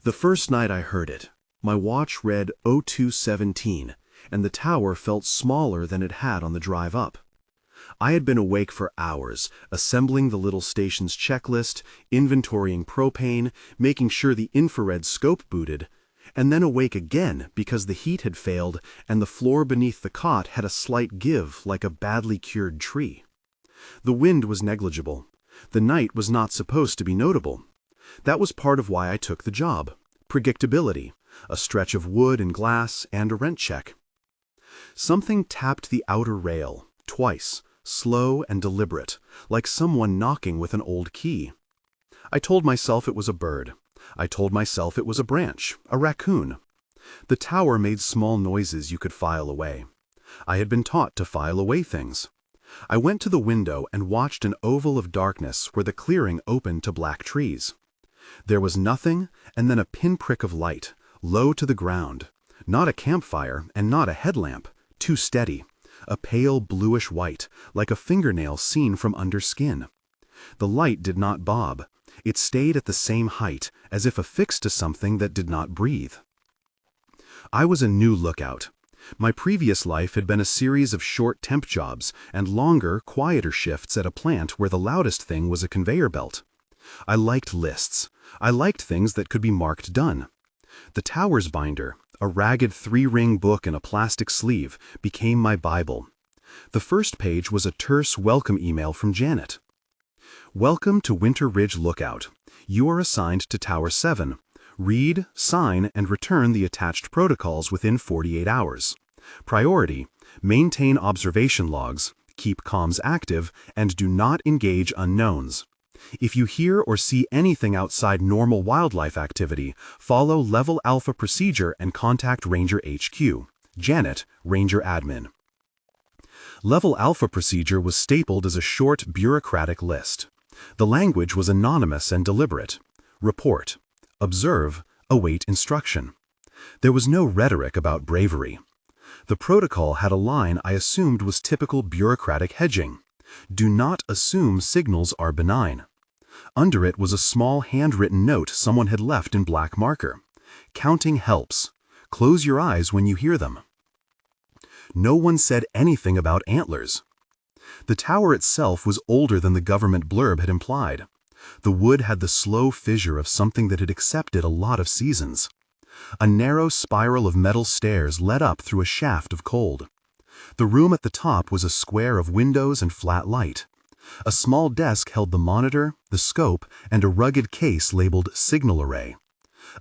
The first night I heard it, my watch read 02:17, and the tower felt smaller than it had on the drive up. I had been awake for hours, assembling the little station's checklist, inventorying propane, making sure the infrared scope booted, and then awake again because the heat had failed and the floor beneath the cot had a slight give like a badly cured tree. The wind was negligible. The night was not supposed to be notable. That was part of why I took the job. Predictability, a stretch of wood and glass, and a rent check. Something tapped the outer rail, twice, slow and deliberate, like someone knocking with an old key. I told myself it was a bird. I told myself it was a branch, a raccoon. The tower made small noises you could file away. I had been taught to file away things. I went to the window and watched an oval of darkness where the clearing opened to black trees. There was nothing, and then a pinprick of light, low to the ground. Not a campfire, and not a headlamp, too steady. A pale bluish white, like a fingernail seen from under skin. The light did not bob. It stayed at the same height, as if affixed to something that did not breathe. I was a new lookout. My previous life had been a series of short temp jobs and longer, quieter shifts at a plant where the loudest thing was a conveyor belt. I liked lists. I liked things that could be marked done. The tower's binder, a ragged 3-ring book in a plastic sleeve, became my Bible. The first page was a terse welcome email from Janet. Welcome to Winter Ridge Lookout. You are assigned to Tower 7. Read, sign, and return the attached protocols within 48 hours. Priority: maintain observation logs, keep comms active, and do not engage unknowns. If you hear or see anything outside normal wildlife activity, follow Level Alpha procedure and contact Ranger HQ. Janet, Ranger Admin. Level Alpha procedure was stapled as a short, bureaucratic list. The language was anonymous and deliberate. Report. Observe. Await instruction. There was no rhetoric about bravery. The protocol had a line I assumed was typical bureaucratic hedging. Do not assume signals are benign. Under it was a small handwritten note someone had left in black marker. Counting helps. Close your eyes when you hear them. No one said anything about antlers. The tower itself was older than the government blurb had implied. The wood had the slow fissure of something that had accepted a lot of seasons. A narrow spiral of metal stairs led up through a shaft of cold. The room at the top was a square of windows and flat light. A small desk held the monitor, the scope, and a rugged case labeled Signal Array.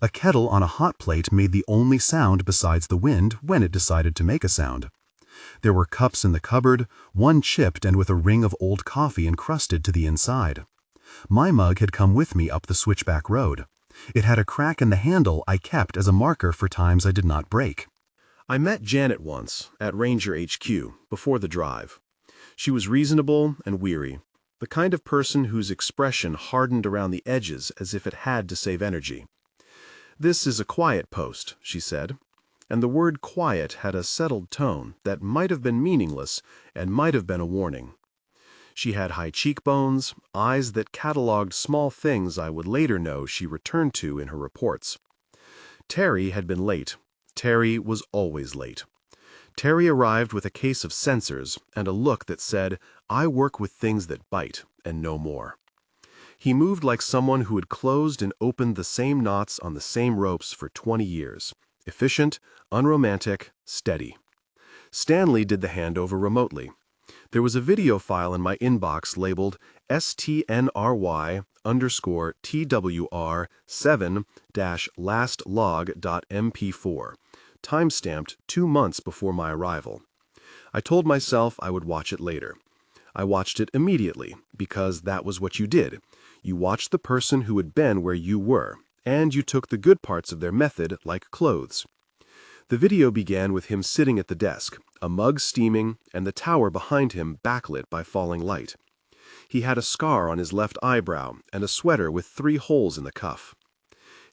A kettle on a hot plate made the only sound besides the wind when it decided to make a sound. There were cups in the cupboard, one chipped and with a ring of old coffee encrusted to the inside. My mug had come with me up the switchback road. It had a crack in the handle I kept as a marker for times I did not break. I met Janet once, at Ranger HQ, before the drive. She was reasonable and weary, the kind of person whose expression hardened around the edges as if it had to save energy. "This is a quiet post," she said, and the word quiet had a settled tone that might have been meaningless and might have been a warning. She had high cheekbones, eyes that cataloged small things I would later know she returned to in her reports. Terry had been late. Terry was always late. Terry arrived with a case of sensors and a look that said, "I work with things that bite, and no more." He moved like someone who had closed and opened the same knots on the same ropes for 20 years. Efficient, unromantic, steady. Stanley did the handover remotely. There was a video file in my inbox labeled STNRY_TWR7-LastLog.mp4, time-stamped 2 months before my arrival. I told myself I would watch it later. I watched it immediately, because that was what you did. You watched the person who had been where you were, and you took the good parts of their method like clothes. The video began with him sitting at the desk, a mug steaming, and the tower behind him backlit by falling light. He had a scar on his left eyebrow and a sweater with 3 holes in the cuff.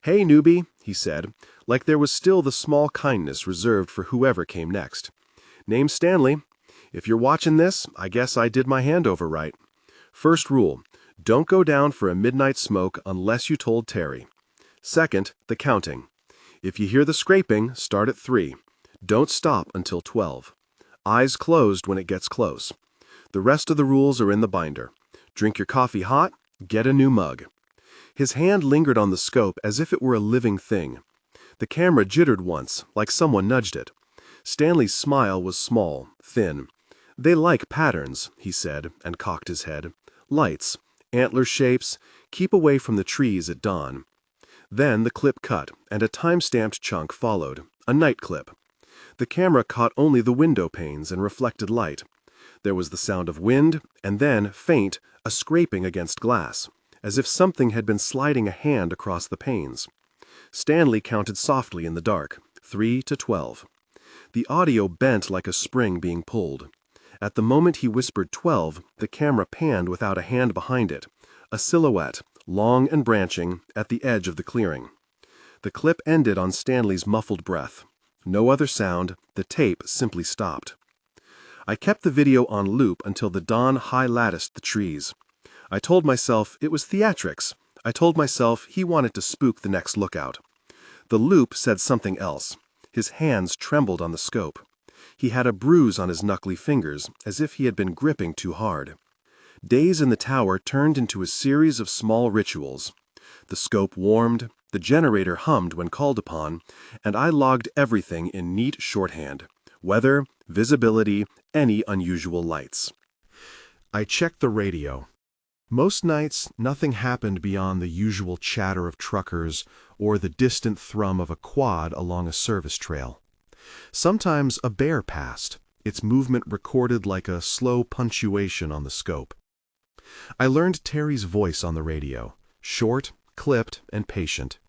"Hey, newbie," he said, like there was still the small kindness reserved for whoever came next. "Name's Stanley. If you're watching this, I guess I did my handover right. First rule, don't go down for a midnight smoke unless you told Terry. Second, the counting. If you hear the scraping, start at 3. Don't stop until 12. Eyes closed when it gets close. The rest of the rules are in the binder. Drink your coffee hot, get a new mug. His hand lingered on the scope as if it were a living thing. The camera jittered once, like someone nudged it. Stanley's smile was small, thin. They like patterns, he said, and cocked his head. Lights, antler shapes, keep away from the trees at dawn. Then the clip cut, and a time-stamped chunk followed, a night clip. The camera caught only the window panes and reflected light. There was the sound of wind, and then, faint, a scraping against glass, as if something had been sliding a hand across the panes. Stanley counted softly in the dark, 3 to 12. The audio bent like a spring being pulled. At the moment he whispered 12, the camera panned without a hand behind it, a silhouette, long and branching, at the edge of the clearing. The clip ended on Stanley's muffled breath. No other sound, the tape simply stopped. I kept the video on loop until the dawn high-latticed the trees. I told myself it was theatrics. I told myself he wanted to spook the next lookout. The loop said something else. His hands trembled on the scope. He had a bruise on his knuckly fingers, as if he had been gripping too hard. Days in the tower turned into a series of small rituals. The scope warmed, the generator hummed when called upon, and I logged everything in neat shorthand: weather, visibility, any unusual lights. I checked the radio. Most nights, nothing happened beyond the usual chatter of truckers or the distant thrum of a quad along a service trail. Sometimes a bear passed, its movement recorded like a slow punctuation on the scope. I learned Terry's voice on the radio, short, clipped, and patient.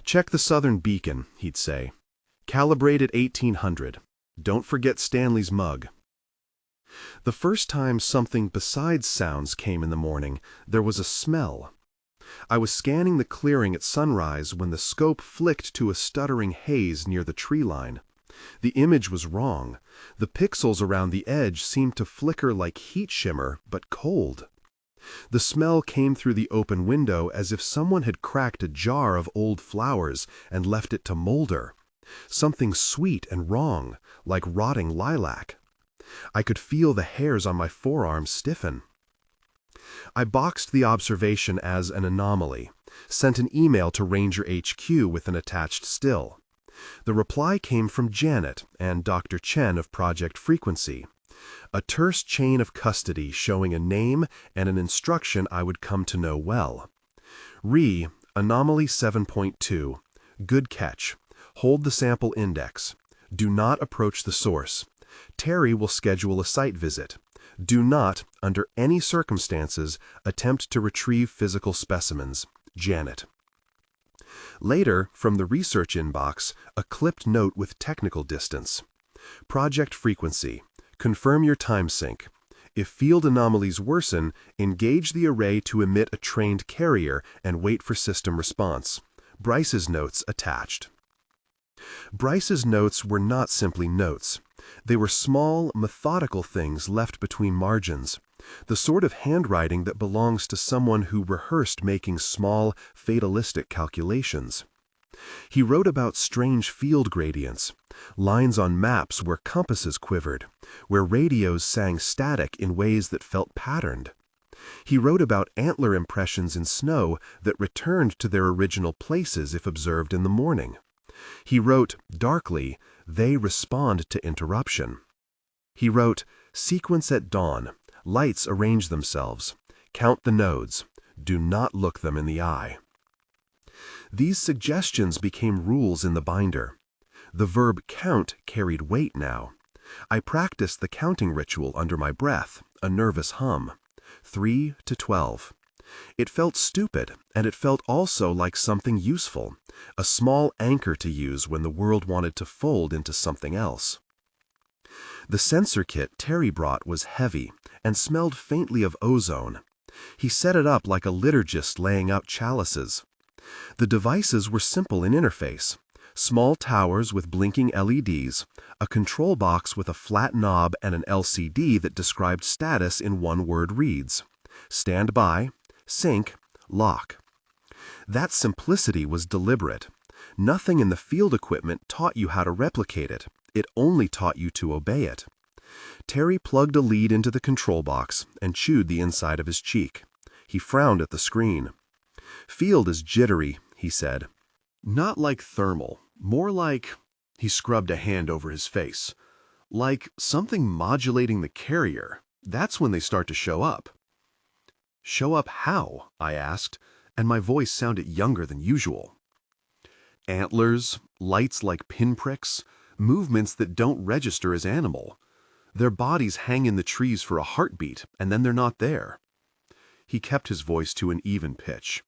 "Check the southern beacon," he'd say. "Calibrate at 1800. Don't forget Stanley's mug." The first time something besides sounds came in the morning, there was a smell. I was scanning the clearing at sunrise when the scope flicked to a stuttering haze near the tree line. The image was wrong. The pixels around the edge seemed to flicker like heat shimmer, but cold. The smell came through the open window as if someone had cracked a jar of old flowers and left it to molder. Something sweet and wrong, like rotting lilac. I could feel the hairs on my forearms stiffen. I boxed the observation as an anomaly, sent an email to Ranger HQ with an attached still. The reply came from Janet and Dr. Chen of Project Frequency. A terse chain of custody showing a name and an instruction I would come to know well. Anomaly 7.2. Good catch. Hold the sample index. Do not approach the source. Terry will schedule a site visit. Do not, under any circumstances, attempt to retrieve physical specimens. Janet. Later, from the research inbox, a clipped note with technical distance. Project Frequency. Confirm your time sync. If field anomalies worsen, engage the array to emit a trained carrier and wait for system response. Bryce's notes attached. Bryce's notes were not simply notes. They were small, methodical things left between margins, the sort of handwriting that belongs to someone who rehearsed making small, fatalistic calculations. He wrote about strange field gradients, lines on maps where compasses quivered, where radios sang static in ways that felt patterned. He wrote about antler impressions in snow that returned to their original places if observed in the morning. He wrote, darkly, they respond to interruption. He wrote, sequence at dawn, lights arrange themselves, count the nodes, do not look them in the eye. These suggestions became rules in the binder. The verb count carried weight now. I practiced the counting ritual under my breath, a nervous hum. 3 to 12. It felt stupid, and it felt also like something useful, a small anchor to use when the world wanted to fold into something else. The sensor kit Terry brought was heavy and smelled faintly of ozone. He set it up like a liturgist laying out chalices. The devices were simple in interface. Small towers with blinking LEDs, a control box with a flat knob and an LCD that described status in one-word reads. Stand by, sync, lock. That simplicity was deliberate. Nothing in the field equipment taught you how to replicate it. It only taught you to obey it. Terry plugged a lead into the control box and chewed the inside of his cheek. He frowned at the screen. "Field is jittery," he said. "Not like thermal, more like—" he scrubbed a hand over his face. "Like something modulating the carrier. That's when they start to show up." "Show up how?" I asked, and my voice sounded younger than usual. "Antlers, lights like pinpricks, movements that don't register as animal. Their bodies hang in the trees for a heartbeat, and then they're not there." He kept his voice to an even pitch.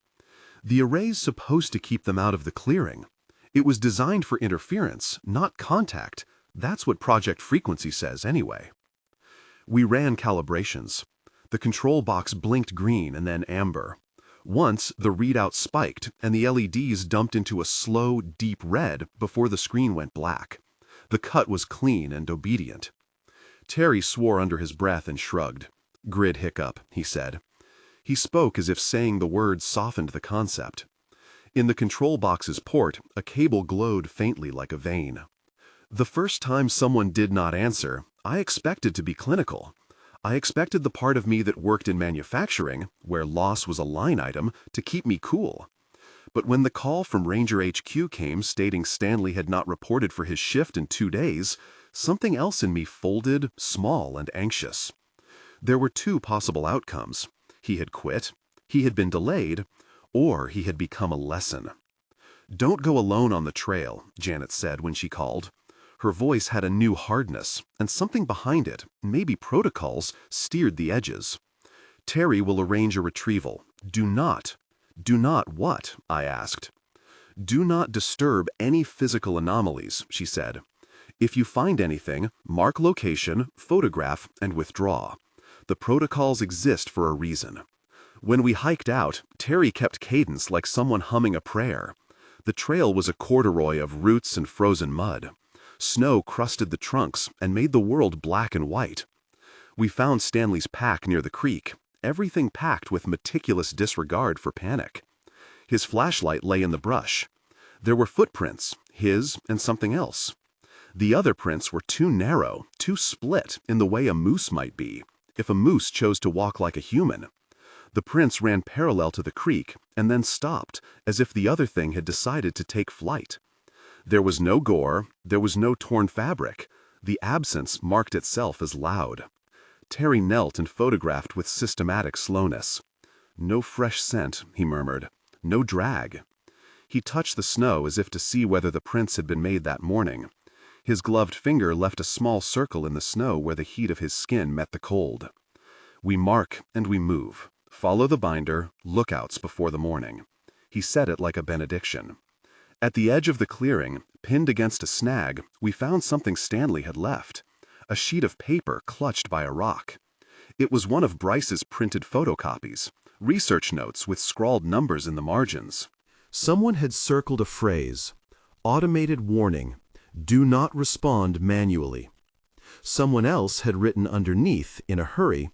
"The array's supposed to keep them out of the clearing. It was designed for interference, not contact. That's what Project Frequency says anyway." We ran calibrations. The control box blinked green and then amber. Once, the readout spiked, and the LEDs dumped into a slow, deep red before the screen went black. The cut was clean and obedient. Terry swore under his breath and shrugged. "Grid hiccup," he said. He spoke as if saying the words softened the concept. In the control box's port, a cable glowed faintly like a vein. The first time someone did not answer, I expected to be clinical. I expected the part of me that worked in manufacturing, where loss was a line item, to keep me cool. But when the call from Ranger HQ came stating Stanley had not reported for his shift in 2 days, something else in me folded, small and anxious. There were 2 possible outcomes. He had quit, he had been delayed, or he had become a lesson. "Don't go alone on the trail," Janet said when she called. Her voice had a new hardness, and something behind it, maybe protocols, steered the edges. "Terry will arrange a retrieval. Do not." "Do not what?" I asked. "Do not disturb any physical anomalies," she said. "If you find anything, mark location, photograph, and withdraw. The protocols exist for a reason." When we hiked out, Terry kept cadence like someone humming a prayer. The trail was a corduroy of roots and frozen mud. Snow crusted the trunks and made the world black and white. We found Stanley's pack near the creek, everything packed with meticulous disregard for panic. His flashlight lay in the brush. There were footprints, his and something else. The other prints were too narrow, too split in the way a moose might be, if a moose chose to walk like a human. The prints ran parallel to the creek and then stopped, as if the other thing had decided to take flight. There was no gore, there was no torn fabric. The absence marked itself as loud. Terry knelt and photographed with systematic slowness. "No fresh scent," he murmured. "No drag." He touched the snow as if to see whether the prints had been made that morning. His gloved finger left a small circle in the snow where the heat of his skin met the cold. "We mark and we move. Follow the binder, lookouts before the morning." He said it like a benediction. At the edge of the clearing, pinned against a snag, we found something Stanley had left. A sheet of paper clutched by a rock. It was one of Bryce's printed photocopies, research notes with scrawled numbers in the margins. Someone had circled a phrase, "Automated warning, do not respond manually." Someone else had written underneath, in a hurry,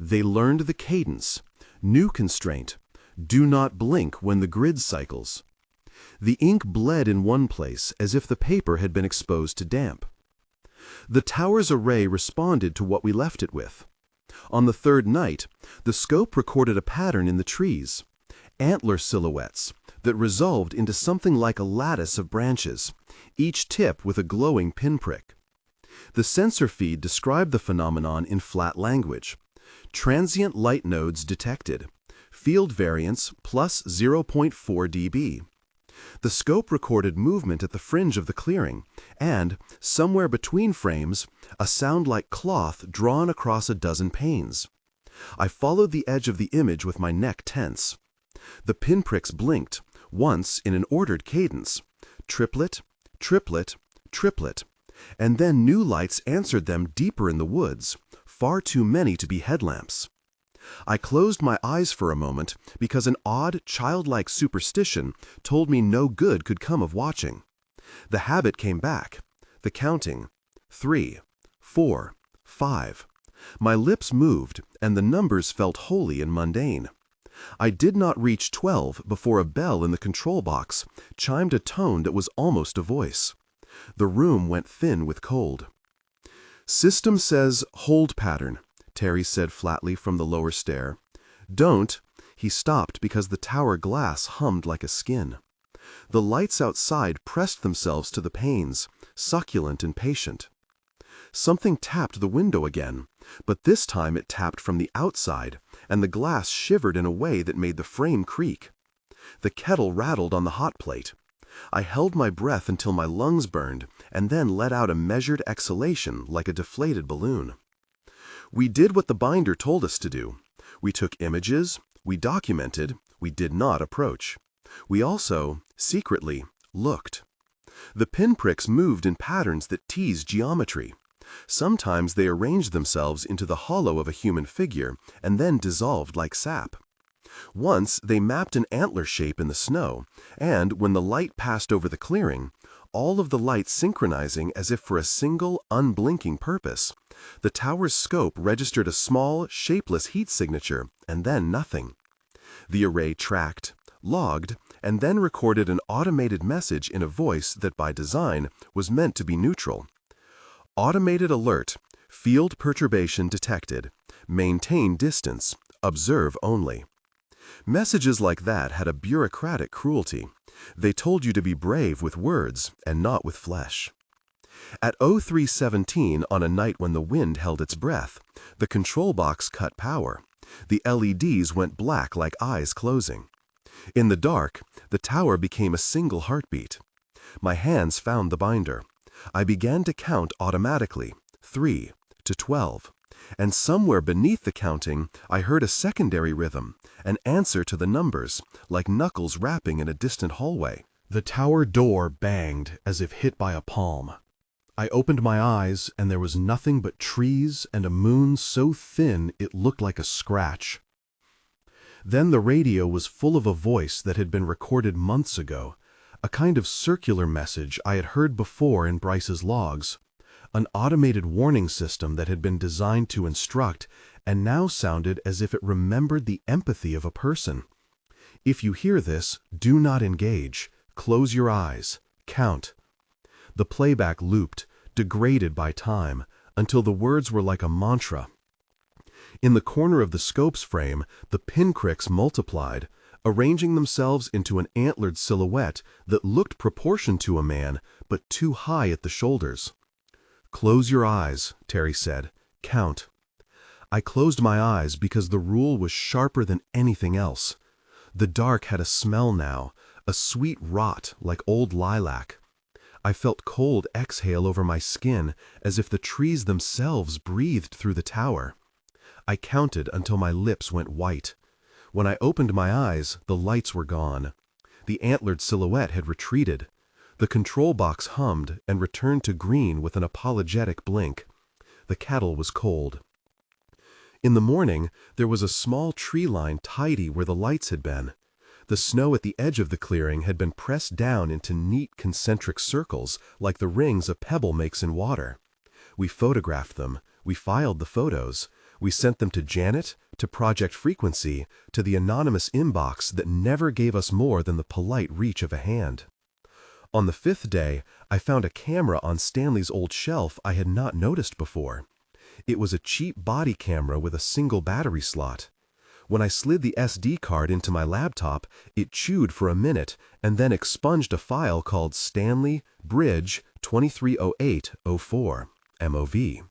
"They learned the cadence. New constraint. Do not blink when the grid cycles." The ink bled in one place as if the paper had been exposed to damp. The tower's array responded to what we left it with. On the 3rd night, the scope recorded a pattern in the trees, antler silhouettes that resolved into something like a lattice of branches, each tip with a glowing pinprick. The sensor feed described the phenomenon in flat language. Transient light nodes detected. Field variance plus 0.4 dB. The scope recorded movement at the fringe of the clearing, and, somewhere between frames, a sound like cloth drawn across a dozen panes. I followed the edge of the image with my neck tense. The pinpricks blinked, once in an ordered cadence. Triplet, triplet, triplet. And then new lights answered them deeper in the woods, far too many to be headlamps. I closed my eyes for a moment because an odd, childlike superstition told me no good could come of watching. The habit came back, the counting. 3, 4, 5. My lips moved, and the numbers felt holy and mundane. I did not reach 12 before a bell in the control box chimed a tone that was almost a voice. The room went thin with cold. "System says hold pattern," Terry said flatly from the lower stair. "Don't." He stopped because the tower glass hummed like a skin. The lights outside pressed themselves to the panes, succulent and patient. Something tapped the window again, but this time it tapped from the outside, and the glass shivered in a way that made the frame creak. The kettle rattled on the hot plate. I held my breath until my lungs burned, and then let out a measured exhalation like a deflated balloon. We did what the binder told us to do. We took images, we documented, we did not approach. We also, secretly, looked. The pinpricks moved in patterns that teased geometry. Sometimes they arranged themselves into the hollow of a human figure and then dissolved like sap. Once they mapped an antler shape in the snow, and when the light passed over the clearing, all of the light synchronizing as if for a single, unblinking purpose, the tower's scope registered a small, shapeless heat signature, and then nothing. The array tracked, logged, and then recorded an automated message in a voice that by design was meant to be neutral. Automated alert, field perturbation detected, maintain distance, observe only. Messages like that had a bureaucratic cruelty. They told you to be brave with words and not with flesh. At 03:17 on a night when the wind held its breath, the control box cut power. The LEDs went black like eyes closing. In the dark, the tower became a single heartbeat. My hands found the binder. I began to count automatically, 3 to 12. And somewhere beneath the counting, I heard a secondary rhythm, an answer to the numbers, like knuckles rapping in a distant hallway. The tower door banged as if hit by a palm. I opened my eyes, and there was nothing but trees and a moon so thin it looked like a scratch. Then the radio was full of a voice that had been recorded months ago, a kind of circular message I had heard before in Bryce's logs. An automated warning system that had been designed to instruct and now sounded as if it remembered the empathy of a person. If you hear this, do not engage. Close your eyes. Count. The playback looped, degraded by time, until the words were like a mantra. In the corner of the scope's frame, the pinpricks multiplied, arranging themselves into an antlered silhouette that looked proportioned to a man, but too high at the shoulders. "Close your eyes," Terry said. "Count." I closed my eyes because the rule was sharper than anything else. The dark had a smell now, a sweet rot like old lilac. I felt cold exhale over my skin as if the trees themselves breathed through the tower. I counted until my lips went white. When I opened my eyes, the lights were gone. The antlered silhouette had retreated. The control box hummed and returned to green with an apologetic blink. The kettle was cold. In the morning, there was a small tree line tidy where the lights had been. The snow at the edge of the clearing had been pressed down into neat concentric circles like the rings a pebble makes in water. We photographed them. We filed the photos. We sent them to Janet, to Project Frequency, to the anonymous inbox that never gave us more than the polite reach of a hand. On the 5th day, I found a camera on Stanley's old shelf I had not noticed before. It was a cheap body camera with a single battery slot. When I slid the SD card into my laptop, it chewed for a minute and then expunged a file called Stanley Bridge 230804 MOV.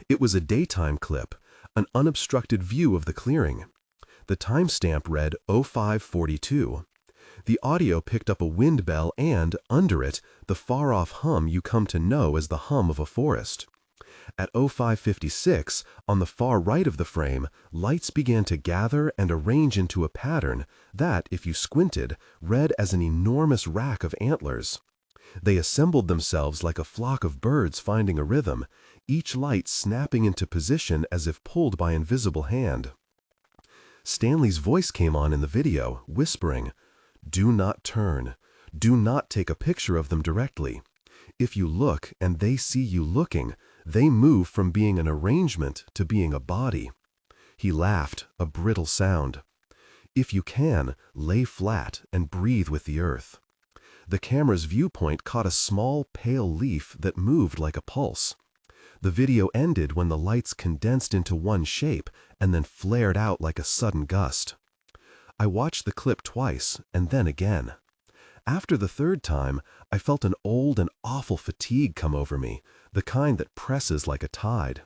It was a daytime clip, an unobstructed view of the clearing. The timestamp read 0542. The audio picked up a wind bell and, under it, the far-off hum you come to know as the hum of a forest. At 0556, on the far right of the frame, lights began to gather and arrange into a pattern that, if you squinted, read as an enormous rack of antlers. They assembled themselves like a flock of birds finding a rhythm, each light snapping into position as if pulled by invisible hand. Stanley's voice came on in the video, whispering, "Do not turn. Do not take a picture of them directly. If you look and they see you looking, they move from being an arrangement to being a body." He laughed, a brittle sound. If you can, lay flat and breathe with the earth. The camera's viewpoint caught a small, pale leaf that moved like a pulse. The video ended when the lights condensed into one shape and then flared out like a sudden gust. I watched the clip twice and then again. After the third time, I felt an old and awful fatigue come over me, the kind that presses like a tide.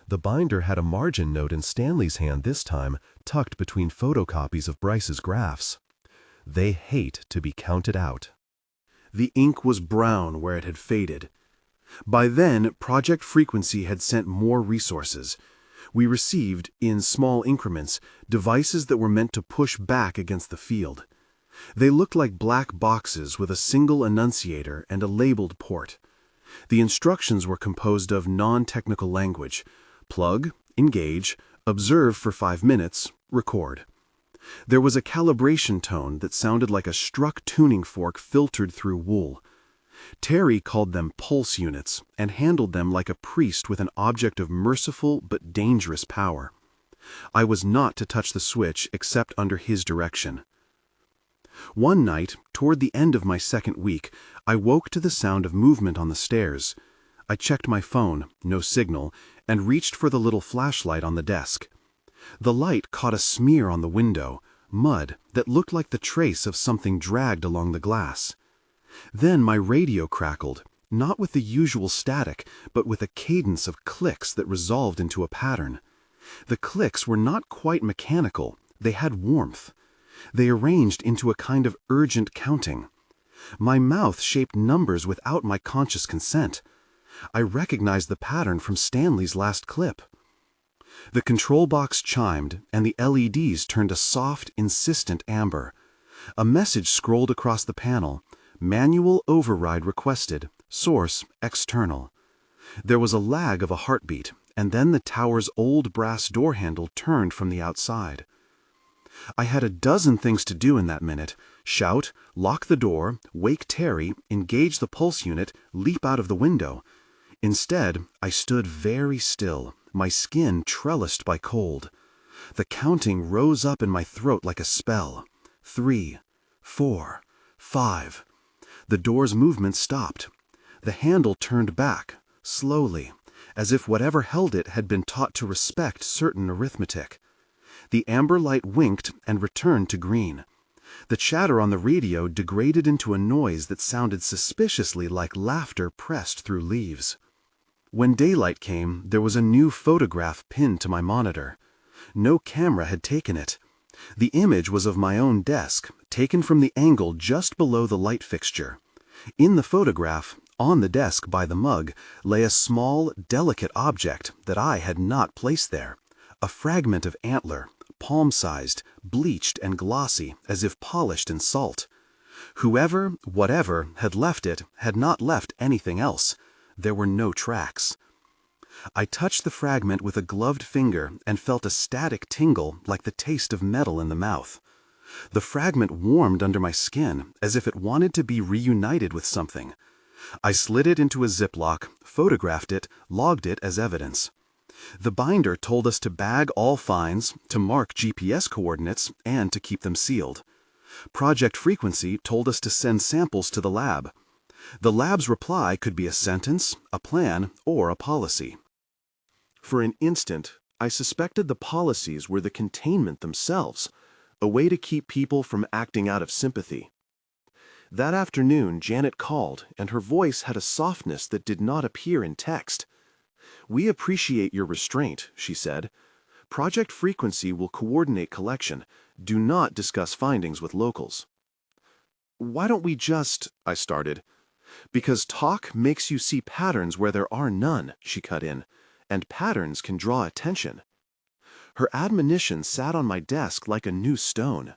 The binder had a margin note in Stanley's hand this time, tucked between photocopies of Bryce's graphs. They hate to be counted out. The ink was brown where it had faded. By then, Project Frequency had sent more resources. We received, in small increments, devices that were meant to push back against the field. They looked like black boxes with a single annunciator and a labeled port. The instructions were composed of non-technical language: plug, engage, observe for 5 minutes, record. There was a calibration tone that sounded like a struck tuning fork filtered through wool. Terry called them pulse units and handled them like a priest with an object of merciful but dangerous power. I was not to touch the switch except under his direction. One night, toward the end of my second week, I woke to the sound of movement on the stairs. I checked my phone, no signal, and reached for the little flashlight on the desk. The light caught a smear on the window, mud that looked like the trace of something dragged along the glass. Then my radio crackled, not with the usual static, but with a cadence of clicks that resolved into a pattern. The clicks were not quite mechanical, they had warmth. They arranged into a kind of urgent counting. My mouth shaped numbers without my conscious consent. I recognized the pattern from Stanley's last clip. The control box chimed, and the LEDs turned a soft, insistent amber. A message scrolled across the panel: manual override requested, source external. There was a lag of a heartbeat, and then the tower's old brass door handle turned from the outside. I had a dozen things to do in that minute: shout, lock the door, wake Terry, engage the pulse unit, leap out of the window. Instead, I stood very still, my skin trellised by cold. The counting rose up in my throat like a spell. 3, 4, 5. The door's movement stopped. The handle turned back, slowly, as if whatever held it had been taught to respect certain arithmetic. The amber light winked and returned to green. The chatter on the radio degraded into a noise that sounded suspiciously like laughter pressed through leaves. When daylight came, there was a new photograph pinned to my monitor. No camera had taken it. The image was of my own desk, taken from the angle just below the light fixture. In the photograph, on the desk by the mug, lay a small, delicate object that I had not placed there. A fragment of antler, palm-sized, bleached and glossy, as if polished in salt. Whoever, whatever, had left it had not left anything else. There were no tracks. I touched the fragment with a gloved finger and felt a static tingle like the taste of metal in the mouth. The fragment warmed under my skin, as if it wanted to be reunited with something. I slid it into a Ziploc, photographed it, logged it as evidence. The binder told us to bag all finds, to mark GPS coordinates, and to keep them sealed. Project Frequency told us to send samples to the lab. The lab's reply could be a sentence, a plan, or a policy. For an instant, I suspected the policies were the containment themselves, a way to keep people from acting out of sympathy. That afternoon, Janet called, and her voice had a softness that did not appear in text. "We appreciate your restraint," she said. "Project Frequency will coordinate collection. Do not discuss findings with locals." "Why don't we just—" I started. "Because talk makes you see patterns where there are none," she cut in, "and patterns can draw attention." Her admonition sat on my desk like a new stone.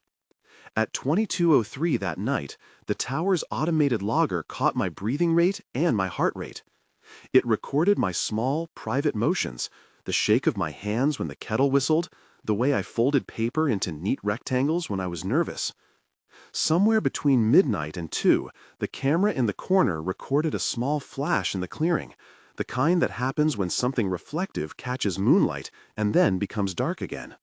At 22:03 that night, the tower's automated logger caught my breathing rate and my heart rate. It recorded my small, private motions, the shake of my hands when the kettle whistled, the way I folded paper into neat rectangles when I was nervous. Somewhere between midnight and 2, the camera in the corner recorded a small flash in the clearing, the kind that happens when something reflective catches moonlight and then becomes dark again.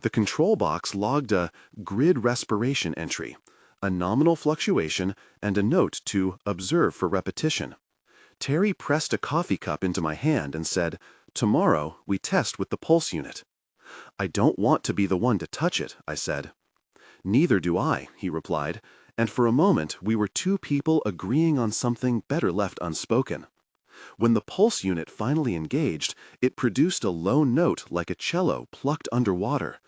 The control box logged a grid respiration entry, a nominal fluctuation, and a note to observe for repetition. Terry pressed a coffee cup into my hand and said, "Tomorrow, we test with the pulse unit." "I don't want to be the one to touch it," I said. "Neither do I," he replied, and for a moment we were two people agreeing on something better left unspoken. When the pulse unit finally engaged, it produced a low note like a cello plucked underwater.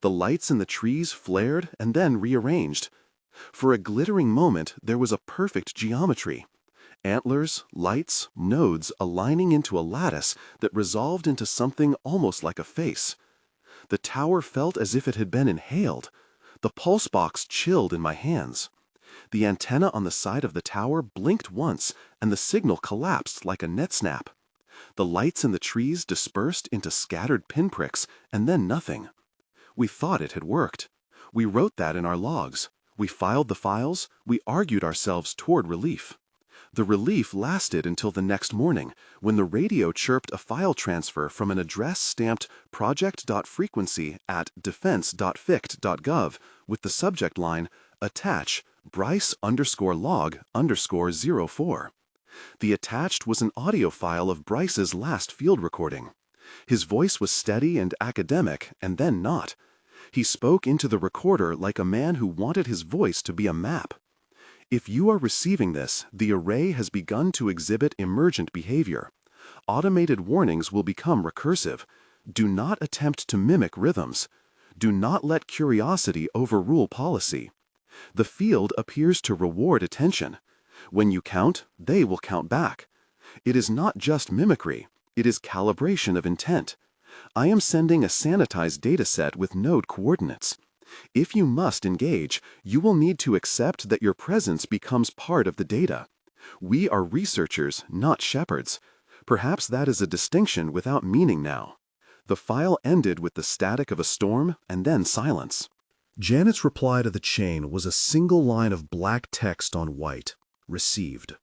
The lights in the trees flared and then rearranged. For a glittering moment, there was a perfect geometry. Antlers, lights, nodes aligning into a lattice that resolved into something almost like a face. The tower felt as if it had been inhaled. The pulse box chilled in my hands. The antenna on the side of the tower blinked once, and the signal collapsed like a net snap. The lights in the trees dispersed into scattered pinpricks, and then nothing. We thought it had worked. We wrote that in our logs. We filed the files. We argued ourselves toward relief. The relief lasted until the next morning, when the radio chirped a file transfer from an address stamped project.frequency@defense.fict.gov with the subject line, "Attach Bryce_log_04. The attached was an audio file of Bryce's last field recording. His voice was steady and academic, and then not. He spoke into the recorder like a man who wanted his voice to be a map. "If you are receiving this, the array has begun to exhibit emergent behavior. Automated warnings will become recursive. Do not attempt to mimic rhythms. Do not let curiosity overrule policy. The field appears to reward attention. When you count, they will count back. It is not just mimicry, it is calibration of intent. I am sending a sanitized dataset with node coordinates. If you must engage, you will need to accept that your presence becomes part of the data. We are researchers, not shepherds. Perhaps that is a distinction without meaning now." The file ended with the static of a storm and then silence. Janet's reply to the chain was a single line of black text on white. Received.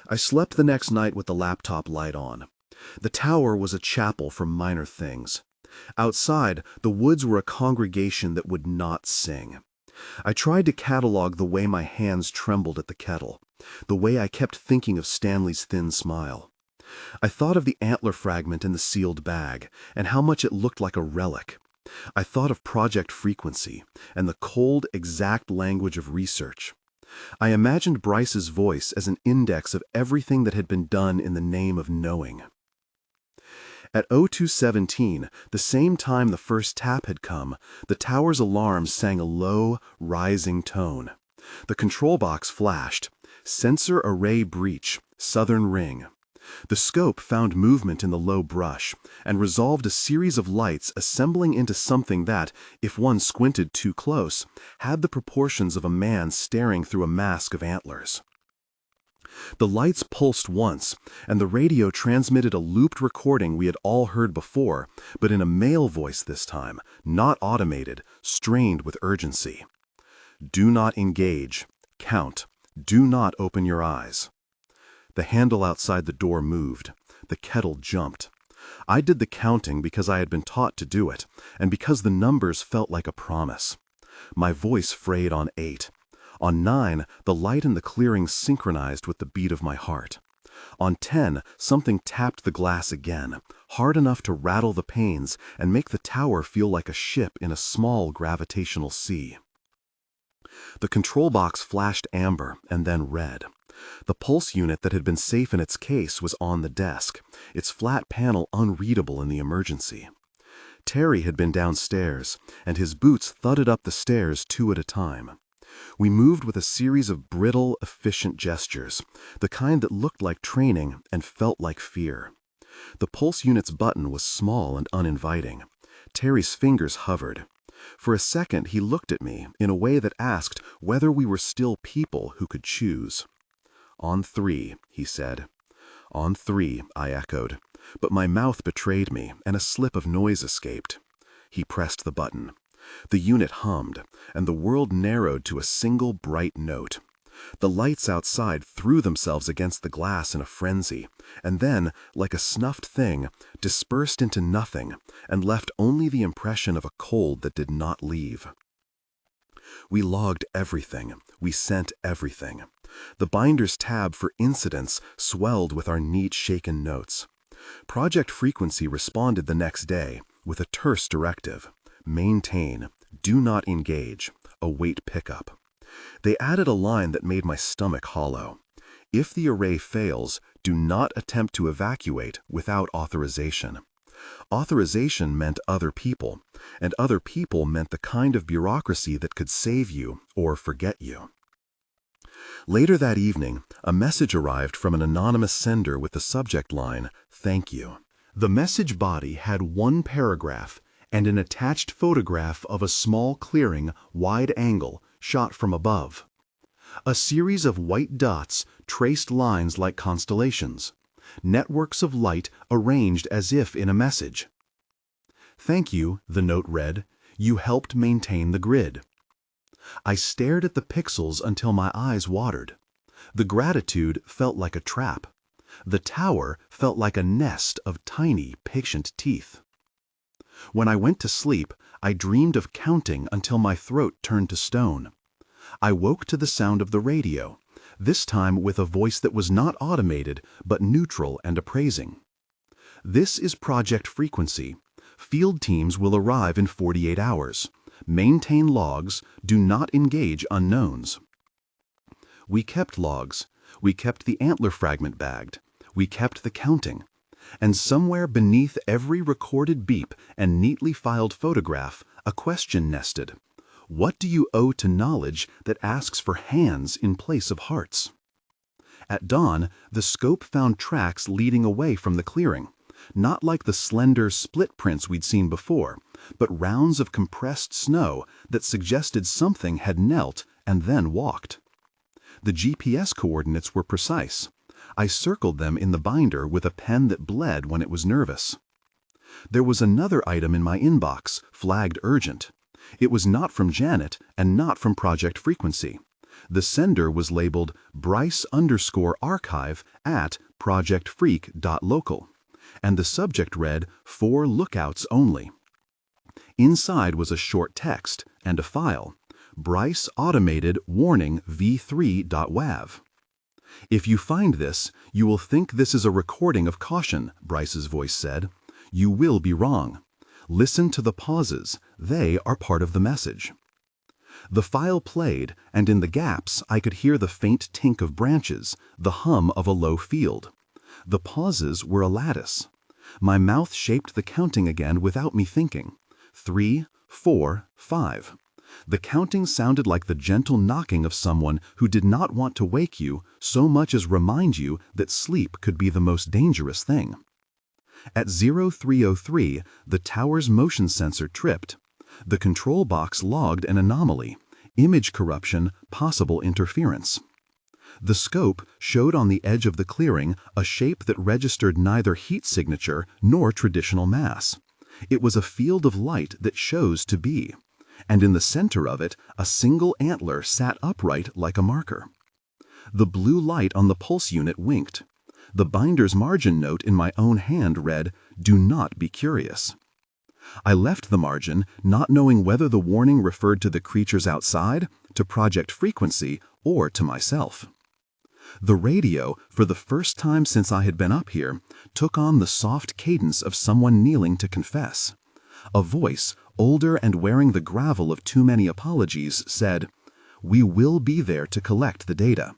I slept the next night with the laptop light on. The tower was a chapel for minor things. Outside, the woods were a congregation that would not sing. I tried to catalog the way my hands trembled at the kettle, the way I kept thinking of Stanley's thin smile. I thought of the antler fragment in the sealed bag, and how much it looked like a relic. I thought of Project Frequency, and the cold, exact language of research. I imagined Bryce's voice as an index of everything that had been done in the name of knowing. At 02:17, the same time the first tap had come, the tower's alarm sang a low, rising tone. The control box flashed. "Sensor array breach, southern ring." The scope found movement in the low brush, and resolved a series of lights assembling into something that, if one squinted too close, had the proportions of a man staring through a mask of antlers. The lights pulsed once, and the radio transmitted a looped recording we had all heard before, but in a male voice this time, not automated, strained with urgency. "Do not engage. Count. Do not open your eyes." The handle outside the door moved. The kettle jumped. I did the counting because I had been taught to do it, and because the numbers felt like a promise. My voice frayed on 8. On 9, the light in the clearing synchronized with the beat of my heart. On 10, something tapped the glass again, hard enough to rattle the panes and make the tower feel like a ship in a small gravitational sea. The control box flashed amber and then red. The pulse unit that had been safe in its case was on the desk, its flat panel unreadable in the emergency. Terry had been downstairs, and his boots thudded up the stairs 2 at a time. We moved with a series of brittle, efficient gestures, the kind that looked like training and felt like fear. The pulse unit's button was small and uninviting. Terry's fingers hovered. For a second he looked at me in a way that asked whether we were still people who could choose. "On 3, he said. "On 3, I echoed, but my mouth betrayed me and a slip of noise escaped. He pressed the button. The unit hummed, and the world narrowed to a single bright note. The lights outside threw themselves against the glass in a frenzy, and then, like a snuffed thing, dispersed into nothing and left only the impression of a cold that did not leave. We logged everything. We sent everything. The binder's tab for incidents swelled with our neat shaken notes. Project Frequency responded the next day with a terse directive: maintain, do not engage, await pickup. They added a line that made my stomach hollow. If the array fails, do not attempt to evacuate without authorization. Authorization meant other people, and other people meant the kind of bureaucracy that could save you or forget you. Later that evening, a message arrived from an anonymous sender with the subject line, "Thank you." The message body had one paragraph and an attached photograph of a small clearing, wide angle, shot from above. A series of white dots traced lines like constellations, networks of light arranged as if in a message. "Thank you," the note read. "You helped maintain the grid." I stared at the pixels until my eyes watered. The gratitude felt like a trap. The tower felt like a nest of tiny, patient teeth. When I went to sleep, I dreamed of counting until my throat turned to stone. I woke to the sound of the radio, this time with a voice that was not automated, but neutral and appraising. "This is Project Frequency. Field teams will arrive in 48 hours. Maintain logs. Do not engage unknowns." We kept logs. We kept the antler fragment bagged. We kept the counting. And somewhere beneath every recorded beep and neatly filed photograph, a question nested. What do you owe to knowledge that asks for hands in place of hearts? At dawn, the scope found tracks leading away from the clearing, not like the slender split prints we'd seen before, but rounds of compressed snow that suggested something had knelt and then walked. The GPS coordinates were precise. I circled them in the binder with a pen that bled when it was nervous. There was another item in my inbox, flagged urgent. It was not from Janet and not from Project Frequency. The sender was labeled Bryce_archive@projectfreak.local, and the subject read, "For lookouts only." Inside was a short text and a file, Bryce Automated Warning v3.wav. "If you find this, you will think this is a recording of caution," Bryce's voice said. "You will be wrong. Listen to the pauses. They are part of the message." The file played, and in the gaps I could hear the faint tink of branches, the hum of a low field. The pauses were a lattice. My mouth shaped the counting again without me thinking. 3, 4, 5. The counting sounded like the gentle knocking of someone who did not want to wake you so much as remind you that sleep could be the most dangerous thing. At 03:03, the tower's motion sensor tripped. The control box logged an anomaly, image corruption, possible interference. The scope showed on the edge of the clearing a shape that registered neither heat signature nor traditional mass. It was a field of light that chose to be, and in the center of it, a single antler sat upright like a marker. The blue light on the pulse unit winked. The binder's margin note in my own hand read, "Do not be curious." I left the margin, not knowing whether the warning referred to the creatures outside, to Project Frequency, or to myself. The radio, for the first time since I had been up here, took on the soft cadence of someone kneeling to confess. A voice, older and wearing the gravel of too many apologies, said, "We will be there to collect the data.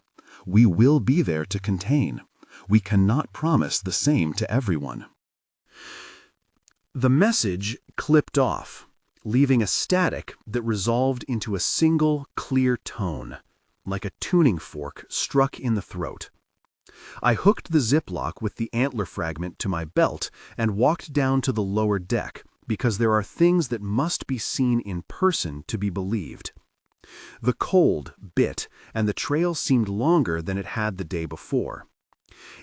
We will be there to contain. We cannot promise the same to everyone." The message clipped off, leaving a static that resolved into a single, clear tone, like a tuning fork struck in the throat. I hooked the ziplock with the antler fragment to my belt and walked down to the lower deck, because there are things that must be seen in person to be believed. The cold bit, and the trail seemed longer than it had the day before.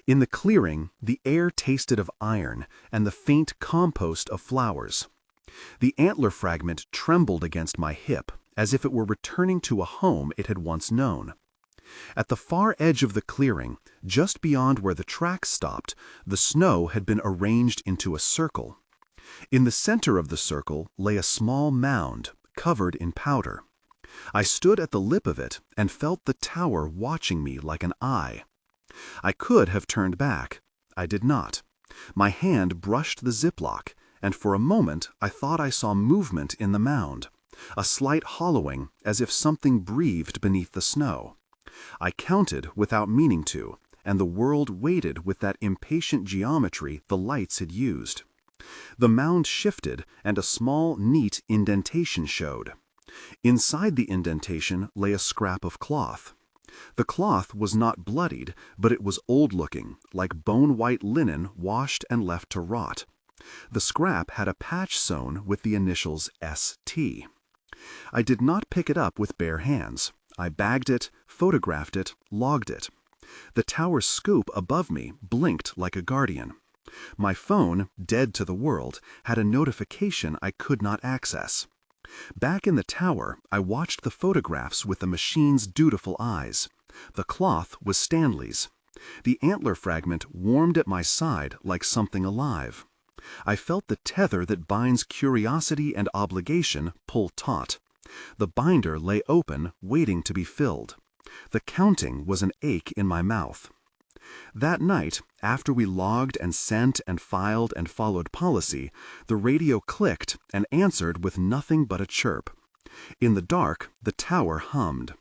In the clearing, the air tasted of iron and the faint compost of flowers. The antler fragment trembled against my hip, as if it were returning to a home it had once known. At the far edge of the clearing, just beyond where the tracks stopped, the snow had been arranged into a circle. In the center of the circle lay a small mound, covered in powder. I stood at the lip of it and felt the tower watching me like an eye. I could have turned back. I did not. My hand brushed the ziplock, and for a moment I thought I saw movement in the mound, a slight hollowing as if something breathed beneath the snow. I counted without meaning to, and the world waited with that impatient geometry the lights had used. The mound shifted, and a small, neat indentation showed. Inside the indentation lay a scrap of cloth. The cloth was not bloodied, but it was old-looking, like bone-white linen washed and left to rot. The scrap had a patch sewn with the initials ST. I did not pick it up with bare hands. I bagged it, photographed it, logged it. The tower's scoop above me blinked like a guardian. My phone, dead to the world, had a notification I could not access. Back in the tower, I watched the photographs with the machine's dutiful eyes. The cloth was Stanley's. The antler fragment warmed at my side like something alive. I felt the tether that binds curiosity and obligation pull taut. The binder lay open, waiting to be filled. The counting was an ache in my mouth. That night, after we logged and sent and filed and followed policy, the radio clicked and answered with nothing but a chirp. In the dark, the tower hummed.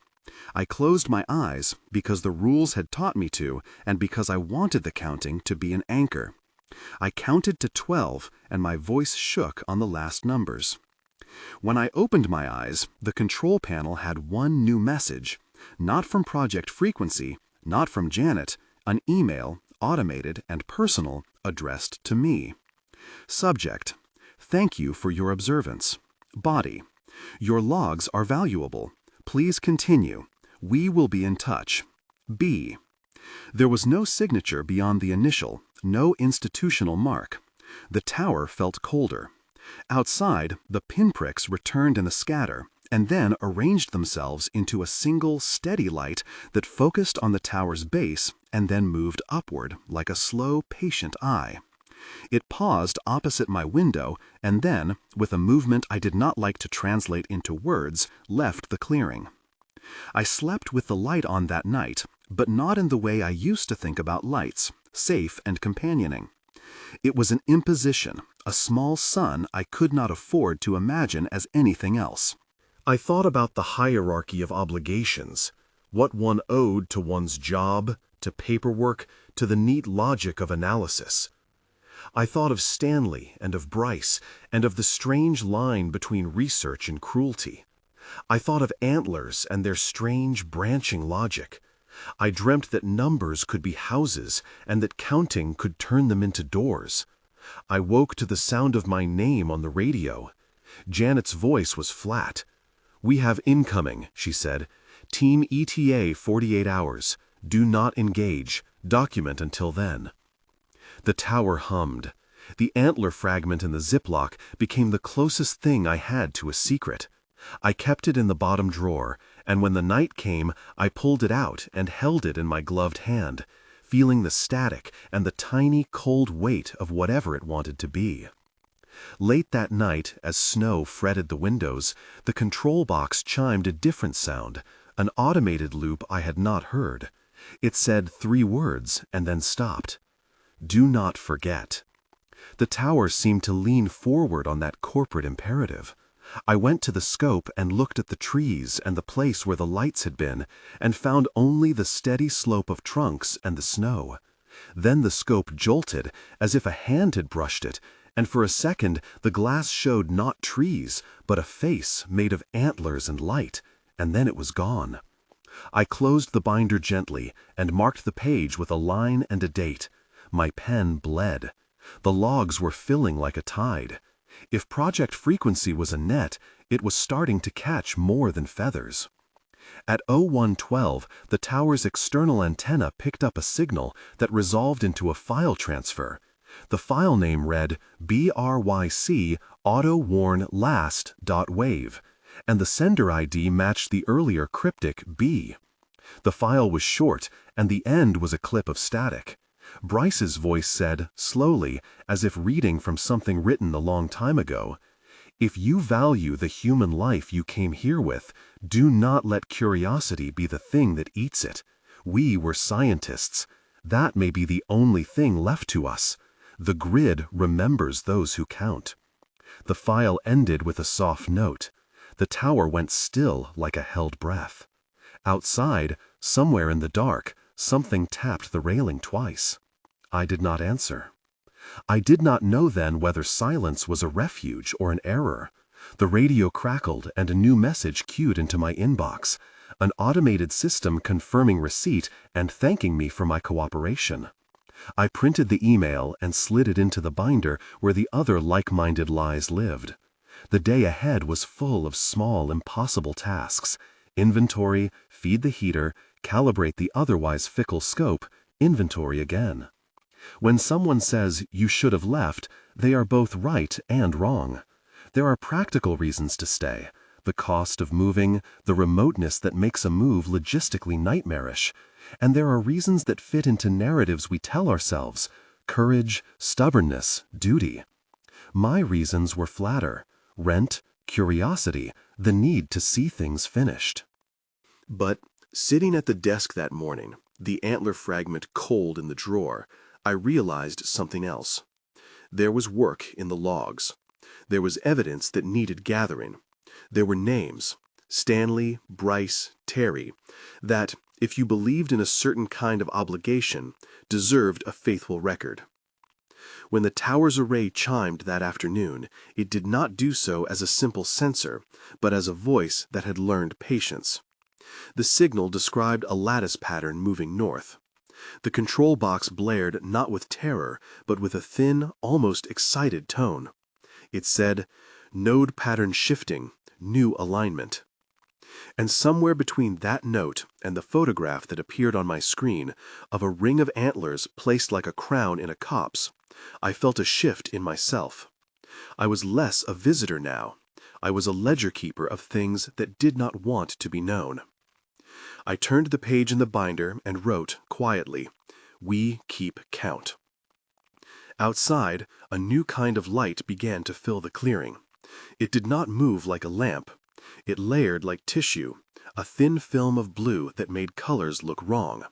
I closed my eyes because the rules had taught me to, and because I wanted the counting to be an anchor. I counted to 12, and my voice shook on the last numbers. When I opened my eyes, the control panel had one new message, not from Project Frequency, not from Janet, an email, automated and personal, addressed to me. Subject: Thank you for your observance. Body: Your logs are valuable. Please continue. We will be in touch. B. There was no signature beyond the initial, no institutional mark. The tower felt colder. Outside, the pinpricks returned in a scatter, and then arranged themselves into a single, steady light that focused on the tower's base and then moved upward like a slow, patient eye. It paused opposite my window and then, with a movement I did not like to translate into words, left the clearing. I slept with the light on that night, but not in the way I used to think about lights, safe and companioning. It was an imposition, a small sun I could not afford to imagine as anything else. I thought about the hierarchy of obligations, what one owed to one's job, to paperwork, to the neat logic of analysis. I thought of Stanley and of Bryce and of the strange line between research and cruelty. I thought of antlers and their strange branching logic. I dreamt that numbers could be houses and that counting could turn them into doors. I woke to the sound of my name on the radio. Janet's voice was flat. "We have incoming," she said. "Team ETA 48 hours. Do not engage. Document until then." The tower hummed. The antler fragment in the ziplock became the closest thing I had to a secret. I kept it in the bottom drawer, and when the night came, I pulled it out and held it in my gloved hand, feeling the static and the tiny, cold weight of whatever it wanted to be. Late that night, as snow fretted the windows, the control box chimed a different sound, an automated loop I had not heard. It said 3 words and then stopped. "Do not forget." The tower seemed to lean forward on that corporate imperative. I went to the scope and looked at the trees and the place where the lights had been, and found only the steady slope of trunks and the snow. Then the scope jolted, as if a hand had brushed it, and for a second the glass showed not trees, but a face made of antlers and light, and then it was gone. I closed the binder gently and marked the page with a line and a date. My pen bled. The logs were filling like a tide. If Project Frequency was a net, it was starting to catch more than feathers. At 0112, the tower's external antenna picked up a signal that resolved into a file transfer. The file name read BRYC auto-warn last.wave, and the sender ID matched the earlier cryptic B. The file was short, and the end was a clip of static. Bryce's voice said, slowly, as if reading from something written a long time ago, "If you value the human life you came here with, do not let curiosity be the thing that eats it. We were scientists. That may be the only thing left to us. The grid remembers those who count." The file ended with a soft note. The tower went still like a held breath. Outside, somewhere in the dark, something tapped the railing twice. I did not answer. I did not know then whether silence was a refuge or an error. The radio crackled and a new message queued into my inbox, an automated system confirming receipt and thanking me for my cooperation. I printed the email and slid it into the binder where the other like-minded lies lived. The day ahead was full of small, impossible tasks. Inventory, feed the heater, calibrate the otherwise fickle scope, inventory again. When someone says you should have left, they are both right and wrong. There are practical reasons to stay. The cost of moving, the remoteness that makes a move logistically nightmarish. And there are reasons that fit into narratives we tell ourselves: courage, stubbornness, duty. My reasons were flatter: rent, curiosity, the need to see things finished. But sitting at the desk that morning, the antler fragment cold in the drawer, I realized something else. There was work in the logs. There was evidence that needed gathering. There were names, Stanley, Bryce, Terry, that, if you believed in a certain kind of obligation, deserved a faithful record. When the tower's array chimed that afternoon, it did not do so as a simple sensor, but as a voice that had learned patience. The signal described a lattice pattern moving north. The control box blared not with terror, but with a thin, almost excited tone. It said, "Node pattern shifting, new alignment." And somewhere between that note and the photograph that appeared on my screen of a ring of antlers placed like a crown in a copse, I felt a shift in myself. I was less a visitor now. I was a ledger keeper of things that did not want to be known. I turned the page in the binder and wrote, quietly, "We keep count." Outside, a new kind of light began to fill the clearing. It did not move like a lamp. It layered like tissue, a thin film of blue that made colors look wrong.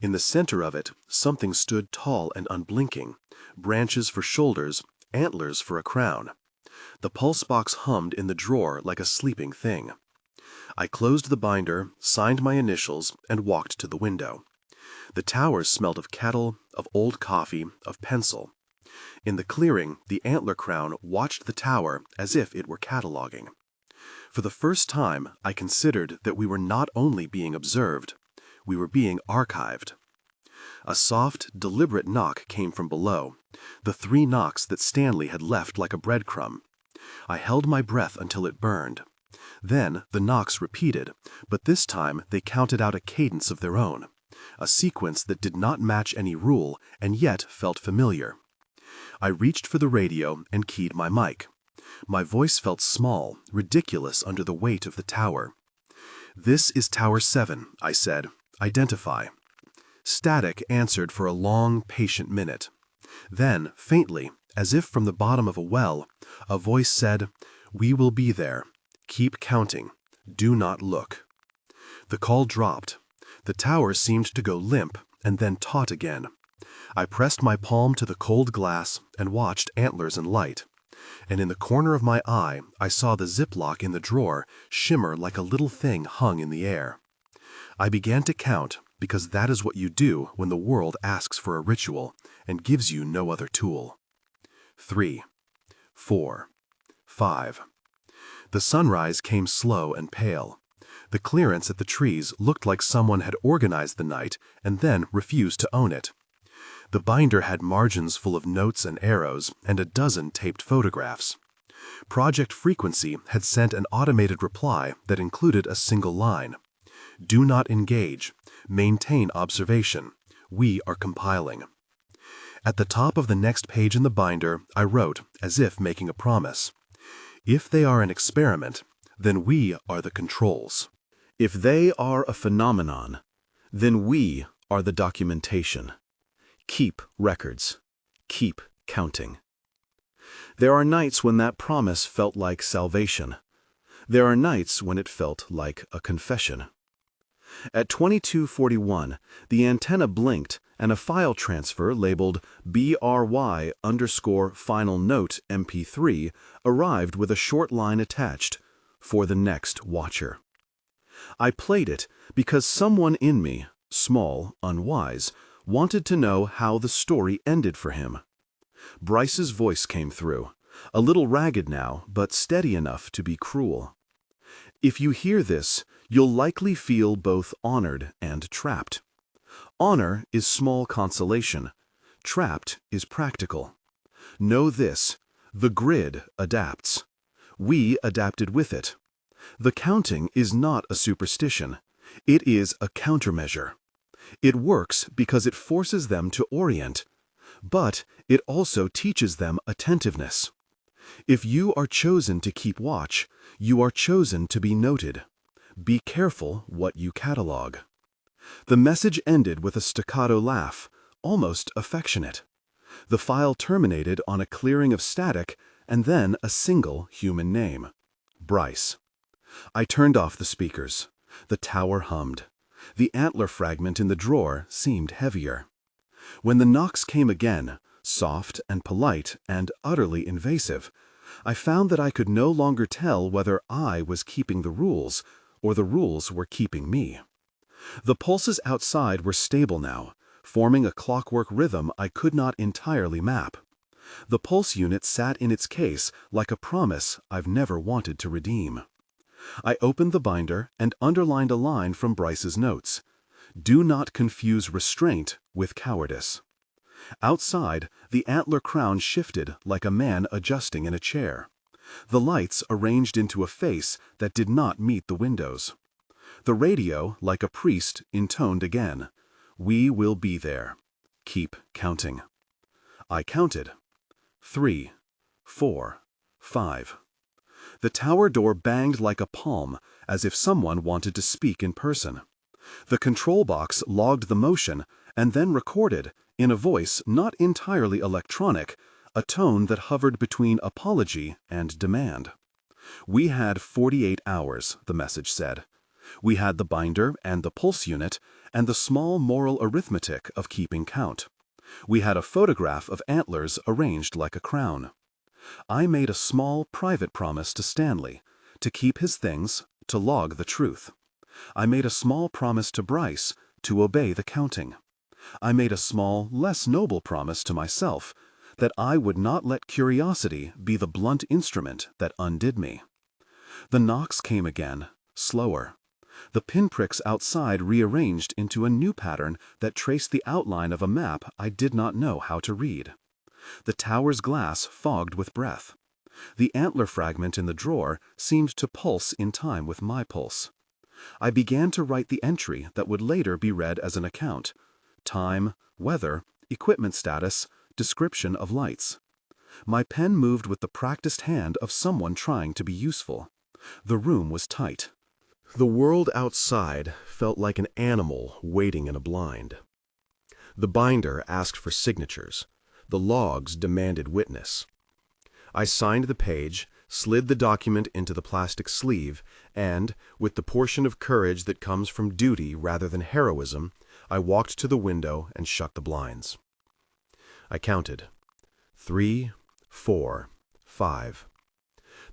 In the center of it, something stood tall and unblinking, branches for shoulders, antlers for a crown. The pulse box hummed in the drawer like a sleeping thing. I closed the binder, signed my initials, and walked to the window. The towers smelled of cattle, of old coffee, of pencil. In the clearing, the antler crown watched the tower as if it were cataloging. For the first time, I considered that we were not only being observed, we were being archived. A soft, deliberate knock came from below, the 3 knocks that Stanley had left like a breadcrumb. I held my breath until it burned. Then the knocks repeated, but this time they counted out a cadence of their own, a sequence that did not match any rule and yet felt familiar. I reached for the radio and keyed my mic. My voice felt small, ridiculous under the weight of the tower. "This is Tower 7, I said. "Identify." Static answered for a long, patient minute. Then, faintly, as if from the bottom of a well, a voice said, "We will be there. Keep counting. Do not look." The call dropped. The tower seemed to go limp and then taut again. I pressed my palm to the cold glass and watched antlers and light. And in the corner of my eye, I saw the ziplock in the drawer shimmer like a little thing hung in the air. I began to count, because that is what you do when the world asks for a ritual and gives you no other tool. 3, 4, 5. The sunrise came slow and pale. The clearance at the trees looked like someone had organized the night and then refused to own it. The binder had margins full of notes and arrows and a dozen taped photographs. Project Frequency had sent an automated reply that included a single line. "Do not engage. Maintain observation. We are compiling." At the top of the next page in the binder, I wrote, as if making a promise, "If they are an experiment, then we are the controls." If they are a phenomenon, then we are the documentation. Keep records. Keep counting. There are nights when that promise felt like salvation. There are nights when it felt like a confession. At 22:41, the antenna blinked and a file transfer labeled BRY_final note MP3 arrived with a short line attached, "For the next watcher." I played it because someone in me, small, unwise, wanted to know how the story ended for him. Bryce's voice came through, a little ragged now, but steady enough to be cruel. If you hear this, you'll likely feel both honored and trapped. Honor is small consolation. Trapped is practical. Know this: the grid adapts. We adapted with it. The counting is not a superstition. It is a countermeasure. It works because it forces them to orient, but it also teaches them attentiveness. If you are chosen to keep watch, you are chosen to be noted. Be careful what you catalog. The message ended with a staccato laugh, almost affectionate. The file terminated on a clearing of static and then a single human name: Bryce. I turned off the speakers. The tower hummed. The antler fragment in the drawer seemed heavier. When the knocks came again, soft and polite and utterly invasive, I found that I could no longer tell whether I was keeping the rules or the rules were keeping me. The pulses outside were stable now, forming a clockwork rhythm I could not entirely map. The pulse unit sat in its case like a promise I've never wanted to redeem. I opened the binder and underlined a line from Bryce's notes: "Do not confuse restraint with cowardice." Outside, the antler crown shifted like a man adjusting in a chair. The lights arranged into a face that did not meet the windows. The radio, like a priest, intoned again: "We will be there. Keep counting." I counted. 3, 4, 5. The tower door banged like a palm, as if someone wanted to speak in person. The control box logged the motion and then recorded, in a voice not entirely electronic, a tone that hovered between apology and demand. We had 48 hours, the message said. We had the binder and the pulse unit and the small moral arithmetic of keeping count. We had a photograph of antlers arranged like a crown. I made a small private promise to Stanley, to keep his things, to log the truth. I made a small promise to Bryce, to obey the counting. I made a small, less noble promise to myself, that I would not let curiosity be the blunt instrument that undid me. The knocks came again, slower. The pinpricks outside rearranged into a new pattern that traced the outline of a map I did not know how to read. The tower's glass fogged with breath. The antler fragment in the drawer seemed to pulse in time with my pulse. I began to write the entry that would later be read as an account: time, weather, equipment status, description of lights. My pen moved with the practiced hand of someone trying to be useful. The room was tight. The world outside felt like an animal waiting in a blind. The binder asked for signatures. The logs demanded witness. I signed the page, slid the document into the plastic sleeve, and, with the portion of courage that comes from duty rather than heroism, I walked to the window and shut the blinds. I counted. 3, 4, 5.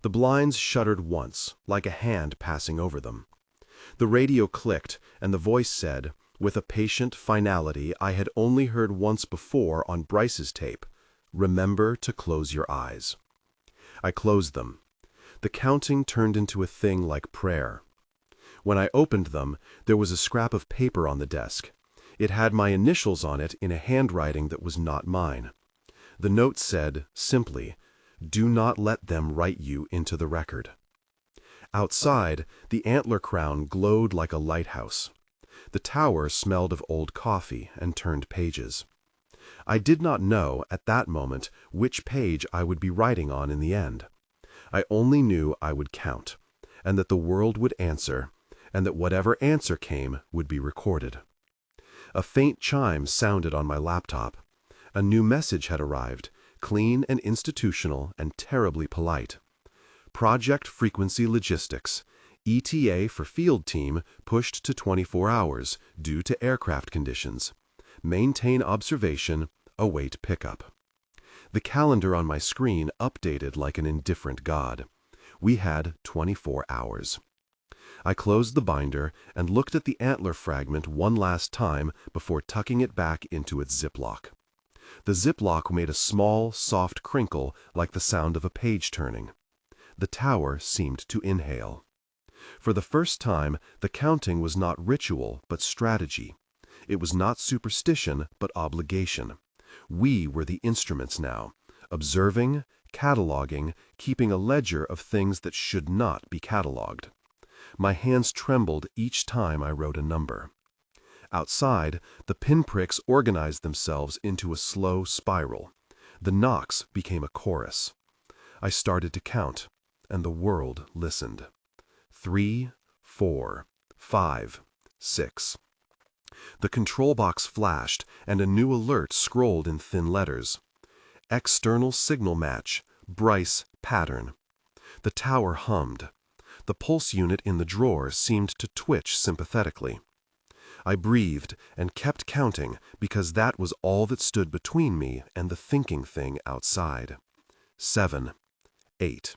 The blinds shuddered once, like a hand passing over them. The radio clicked, and the voice said, with a patient finality I had only heard once before on Bryce's tape, "Remember to close your eyes." I closed them. The counting turned into a thing like prayer. When I opened them, there was a scrap of paper on the desk. It had my initials on it in a handwriting that was not mine. The note said, simply, "Do not let them write you into the record." Outside, the antler crown glowed like a lighthouse. The tower smelled of old coffee and turned pages. I did not know, at that moment, which page I would be writing on in the end. I only knew I would count, and that the world would answer, and that whatever answer came would be recorded. A faint chime sounded on my laptop. A new message had arrived, clean and institutional and terribly polite. Project Frequency Logistics. ETA for field team pushed to 24 hours due to aircraft conditions. Maintain observation, await pickup. The calendar on my screen updated like an indifferent god. We had 24 hours. I closed the binder and looked at the antler fragment one last time before tucking it back into its ziplock. The ziplock made a small, soft crinkle like the sound of a page turning. The tower seemed to inhale. For the first time, the counting was not ritual but strategy. It was not superstition but obligation. We were the instruments now, observing, cataloging, keeping a ledger of things that should not be cataloged. My hands trembled each time I wrote a number. Outside, the pinpricks organized themselves into a slow spiral. The knocks became a chorus. I started to count, and the world listened. 3, 4, 5, 6. The control box flashed, and a new alert scrolled in thin letters. External signal match, Bryce pattern. The tower hummed. The pulse unit in the drawer seemed to twitch sympathetically. I breathed and kept counting because that was all that stood between me and the thinking thing outside. 7, 8.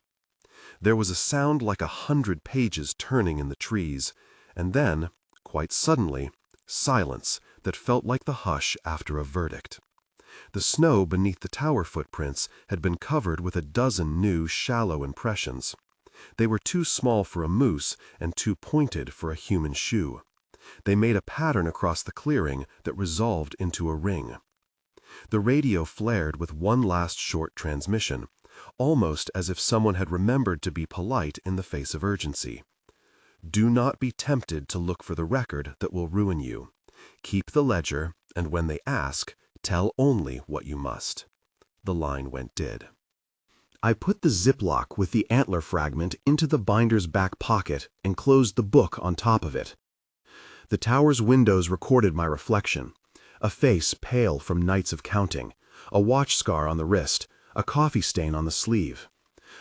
There was a sound like 100 pages turning in the trees, and then, quite suddenly, silence that felt like the hush after a verdict. The snow beneath the tower footprints had been covered with a dozen new shallow impressions. They were too small for a moose and too pointed for a human shoe. They made a pattern across the clearing that resolved into a ring. The radio flared with one last short transmission, almost as if someone had remembered to be polite in the face of urgency. Do not be tempted to look for the record that will ruin you. Keep the ledger, and when they ask, tell only what you must. The line went dead. I put the ziplock with the antler fragment into the binder's back pocket and closed the book on top of it. The tower's windows recorded my reflection. A face pale from nights of counting, a watch scar on the wrist, a coffee stain on the sleeve.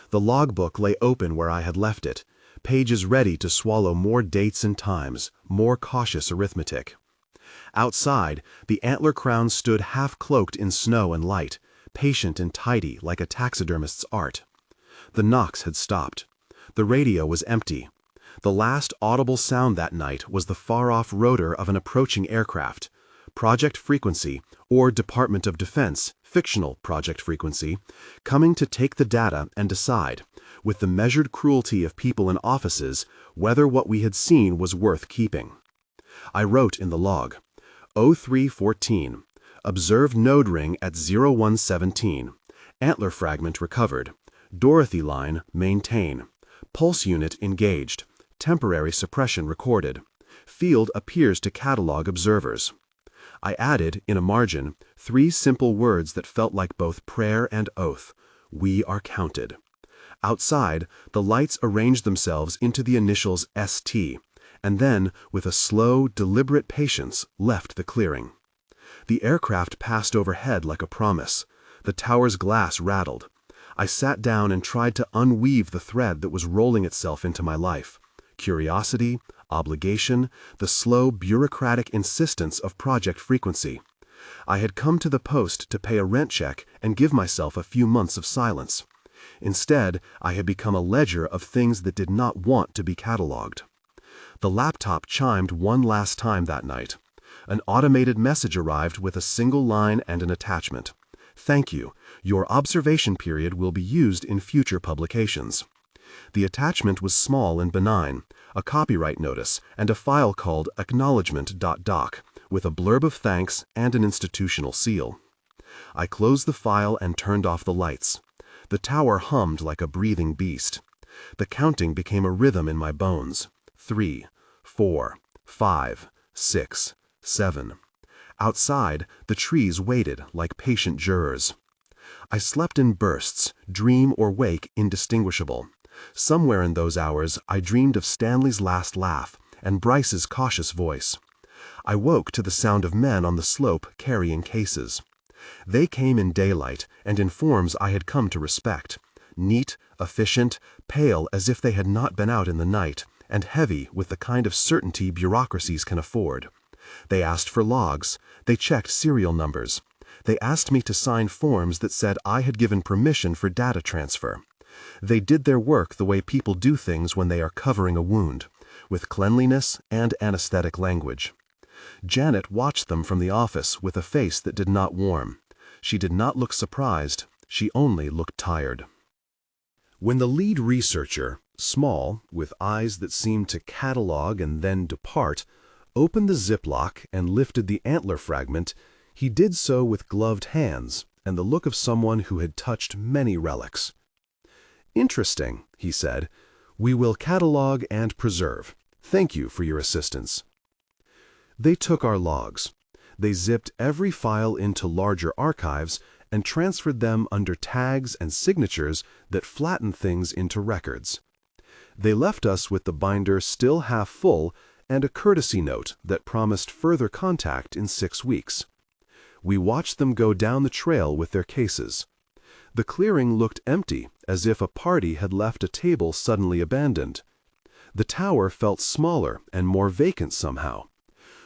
The logbook lay open where I had left it, pages ready to swallow more dates and times, more cautious arithmetic. Outside, the antler crown stood half-cloaked in snow and light, patient and tidy like a taxidermist's art. The knocks had stopped. The radio was empty. The last audible sound that night was the far-off rotor of an approaching aircraft. Project Frequency, or Department of Defense, fictional Project Frequency, coming to take the data and decide, with the measured cruelty of people in offices, whether what we had seen was worth keeping. I wrote in the log, 0314, observed node ring at 0117, antler fragment recovered, Dorothy line maintain, pulse unit engaged, temporary suppression recorded, field appears to catalog observers. I added, in a margin, 3 simple words that felt like both prayer and oath. We are counted. Outside, the lights arranged themselves into the initials ST, and then, with a slow, deliberate patience, left the clearing. The aircraft passed overhead like a promise. The tower's glass rattled. I sat down and tried to unweave the thread that was rolling itself into my life. Curiosity, obligation, the slow, bureaucratic insistence of Project Frequency. I had come to the post to pay a rent check and give myself a few months of silence. Instead, I had become a ledger of things that did not want to be cataloged. The laptop chimed one last time that night. An automated message arrived with a single line and an attachment. Thank you. Your observation period will be used in future publications. The attachment was small and benign, a copyright notice, and a file called acknowledgement.doc, with a blurb of thanks and an institutional seal. I closed the file and turned off the lights. The tower hummed like a breathing beast. The counting became a rhythm in my bones. 3, 4, 5, 6, 7. Outside, the trees waited like patient jurors. I slept in bursts, dream or wake indistinguishable. Somewhere in those hours, I dreamed of Stanley's last laugh, and Bryce's cautious voice. I woke to the sound of men on the slope carrying cases. They came in daylight and in forms I had come to respect. Neat, efficient, pale as if they had not been out in the night, and heavy with the kind of certainty bureaucracies can afford. They asked for logs. They checked serial numbers. They asked me to sign forms that said I had given permission for data transfer. They did their work the way people do things when they are covering a wound, with cleanliness and anesthetic language. Janet watched them from the office with a face that did not warm. She did not look surprised. She only looked tired. When the lead researcher, small, with eyes that seemed to catalog and then depart, opened the ziplock and lifted the antler fragment, he did so with gloved hands and the look of someone who had touched many relics. "Interesting," he said. "We will catalog and preserve. Thank you for your assistance." They took our logs. They zipped every file into larger archives and transferred them under tags and signatures that flattened things into records. They left us with the binder still half full and a courtesy note that promised further contact in 6 weeks. We watched them go down the trail with their cases. The clearing looked empty, as if a party had left a table suddenly abandoned. The tower felt smaller and more vacant somehow.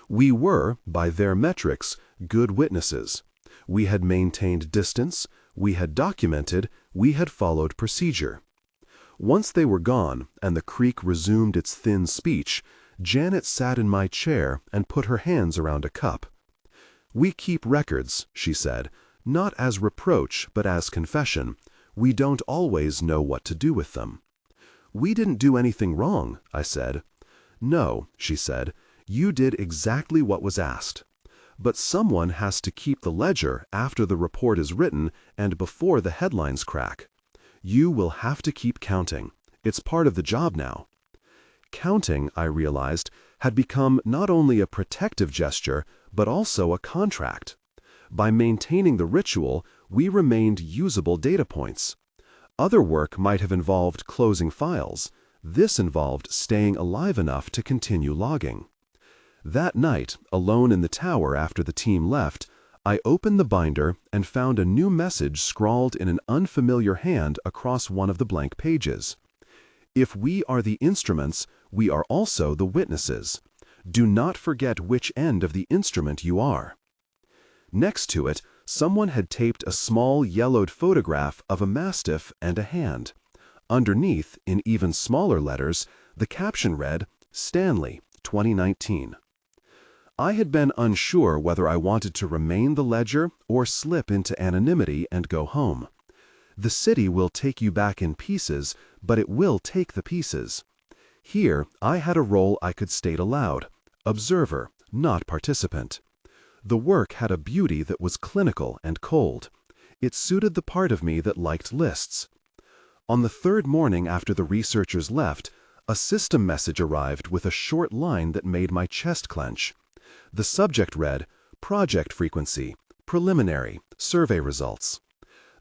We were, by their metrics, good witnesses. We had maintained distance, we had documented, we had followed procedure. Once they were gone, and the creek resumed its thin speech, Janet sat in my chair and put her hands around a cup. "We keep records," she said, "not as reproach but as confession. We don't always know what to do with them." "We didn't do anything wrong," I said. "No," she said, "you did exactly what was asked. But someone has to keep the ledger after the report is written and before the headlines crack. You will have to keep counting. It's part of the job now." Counting, I realized, had become not only a protective gesture, but also a contract. By maintaining the ritual, we remained usable data points. Other work might have involved closing files. This involved staying alive enough to continue logging. That night, alone in the tower after the team left, I opened the binder and found a new message scrawled in an unfamiliar hand across one of the blank pages. "If we are the instruments, we are also the witnesses. Do not forget which end of the instrument you are." Next to it, someone had taped a small yellowed photograph of a mastiff and a hand. Underneath, in even smaller letters, the caption read, "Stanley, 2019. I had been unsure whether I wanted to remain the ledger or slip into anonymity and go home. The city will take you back in pieces, but it will take the pieces. Here, I had a role I could state aloud, observer, not participant. The work had a beauty that was clinical and cold. It suited the part of me that liked lists. On the 3rd morning after the researchers left, a system message arrived with a short line that made my chest clench. The subject read, "Project frequency, preliminary, survey results."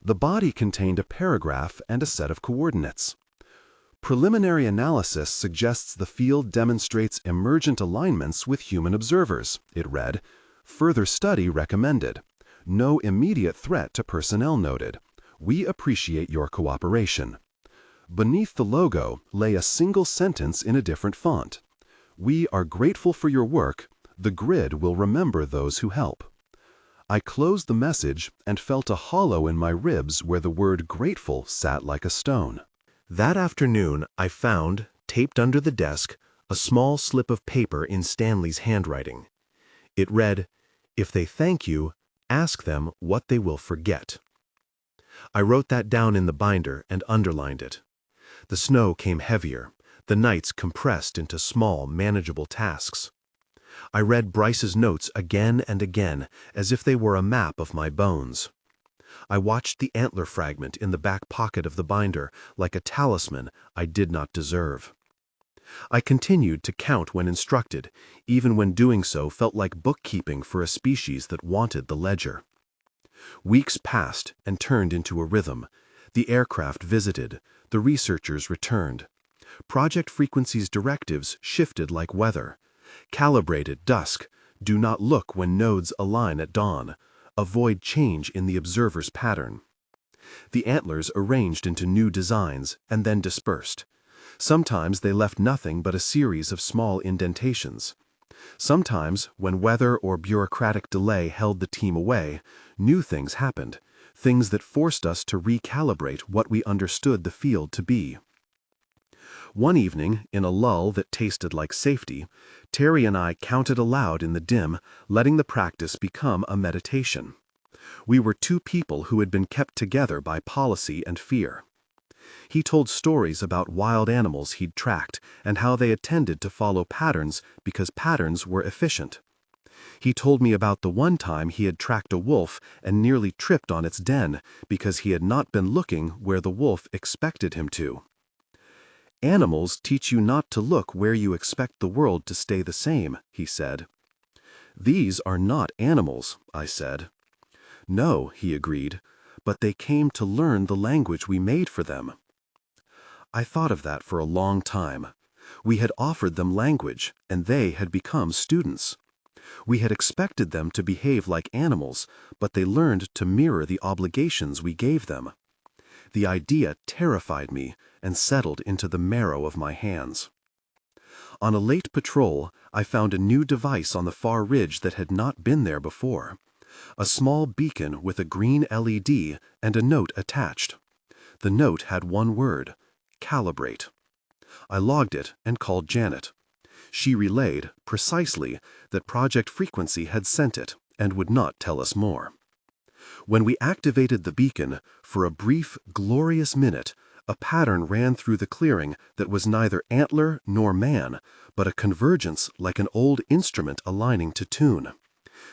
The body contained a paragraph and a set of coordinates. "Preliminary analysis suggests the field demonstrates emergent alignments with human observers," it read. "Further study recommended. No immediate threat to personnel noted. We appreciate your cooperation." Beneath the logo lay a single sentence in a different font. "We are grateful for your work. The grid will remember those who help." I closed the message and felt a hollow in my ribs where the word grateful sat like a stone. That afternoon, I found, taped under the desk, a small slip of paper in Stanley's handwriting. It read, "If they thank you, ask them what they will forget." I wrote that down in the binder and underlined it. The snow came heavier, the nights compressed into small, manageable tasks. I read Bryce's notes again and again, as if they were a map of my bones. I watched the antler fragment in the back pocket of the binder like a talisman I did not deserve. I continued to count when instructed, even when doing so felt like bookkeeping for a species that wanted the ledger. Weeks passed and turned into a rhythm. The aircraft visited, the researchers returned. Project Frequency's directives shifted like weather. Calibrate at dusk. Do not look when nodes align at dawn. Avoid change in the observer's pattern. The antlers arranged into new designs and then dispersed. Sometimes they left nothing but a series of small indentations. Sometimes, when weather or bureaucratic delay held the team away, new things happened, things that forced us to recalibrate what we understood the field to be. One evening, in a lull that tasted like safety, Terry and I counted aloud in the dim, letting the practice become a meditation. We were two people who had been kept together by policy and fear. He told stories about wild animals he'd tracked and how they had tended to follow patterns because patterns were efficient. He told me about the one time he had tracked a wolf and nearly tripped on its den because he had not been looking where the wolf expected him to. Animals teach you not to look where you expect the world to stay the same, he said. These are not animals, I said. No, he agreed, but they came to learn the language we made for them. I thought of that for a long time. We had offered them language, and they had become students. We had expected them to behave like animals, but they learned to mirror the obligations we gave them. The idea terrified me and settled into the marrow of my hands. On a late patrol, I found a new device on the far ridge that had not been there before. A small beacon with a green LED and a note attached. The note had one word: calibrate. I logged it and called Janet. She relayed, precisely, that Project Frequency had sent it and would not tell us more. When we activated the beacon, for a brief, glorious minute, a pattern ran through the clearing that was neither antler nor man, but a convergence like an old instrument aligning to tune.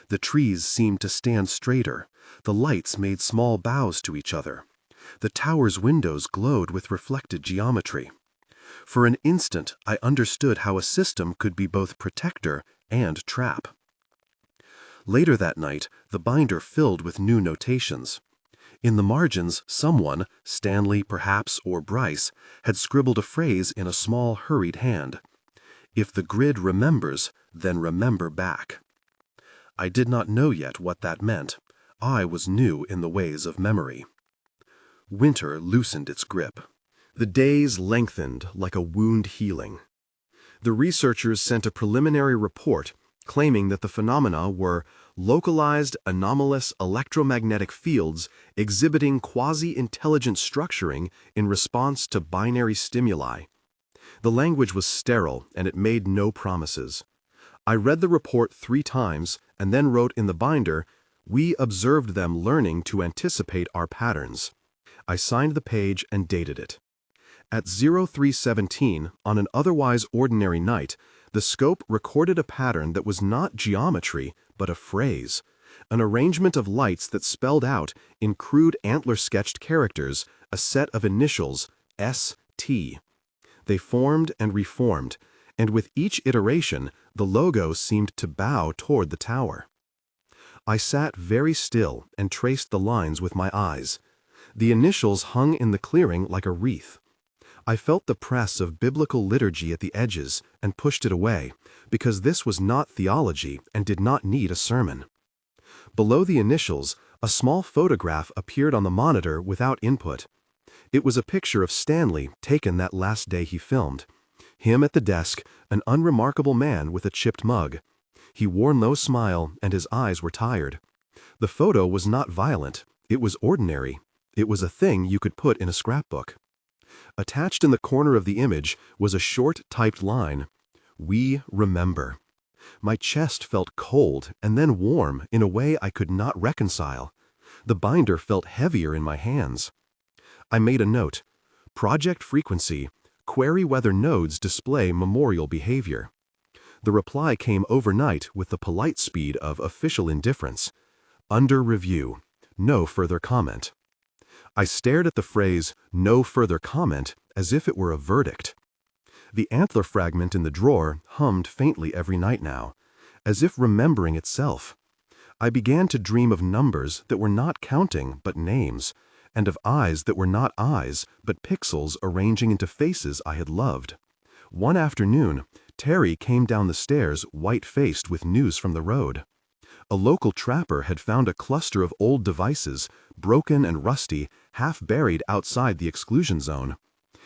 The trees seemed to stand straighter. The lights made small bows to each other. The tower's windows glowed with reflected geometry. For an instant, I understood how a system could be both protector and trap. Later that night, the binder filled with new notations. In the margins, someone, Stanley perhaps or Bryce, had scribbled a phrase in a small, hurried hand. If the grid remembers, then remember back. I did not know yet what that meant. I was new in the ways of memory. Winter loosened its grip. The days lengthened like a wound healing. The researchers sent a preliminary report claiming that the phenomena were localized anomalous electromagnetic fields exhibiting quasi-intelligent structuring in response to binary stimuli. The language was sterile and it made no promises. I read the report 3 times and then wrote in the binder, "We observed them learning to anticipate our patterns." I signed the page and dated it. At 03:17, on an otherwise ordinary night, the scope recorded a pattern that was not geometry, but a phrase, an arrangement of lights that spelled out, in crude antler-sketched characters, a set of initials, ST. They formed and reformed, and with each iteration, the logo seemed to bow toward the tower. I sat very still and traced the lines with my eyes. The initials hung in the clearing like a wreath. I felt the press of biblical liturgy at the edges and pushed it away, because this was not theology and did not need a sermon. Below the initials, a small photograph appeared on the monitor without input. It was a picture of Stanley taken that last day he filmed. Him at the desk, an unremarkable man with a chipped mug. He wore no smile and his eyes were tired. The photo was not violent. It was ordinary. It was a thing you could put in a scrapbook. Attached in the corner of the image was a short typed line, "We remember." My chest felt cold and then warm in a way I could not reconcile. The binder felt heavier in my hands. I made a note, "Project Frequency, query whether nodes display memorial behavior." The reply came overnight with the polite speed of official indifference. "Under review. No further comment." I stared at the phrase, "no further comment," as if it were a verdict. The antler fragment in the drawer hummed faintly every night now, as if remembering itself. I began to dream of numbers that were not counting but names, and of eyes that were not eyes, but pixels arranging into faces I had loved. One afternoon, Terry came down the stairs white-faced with news from the road. A local trapper had found a cluster of old devices, broken and rusty, half buried outside the exclusion zone.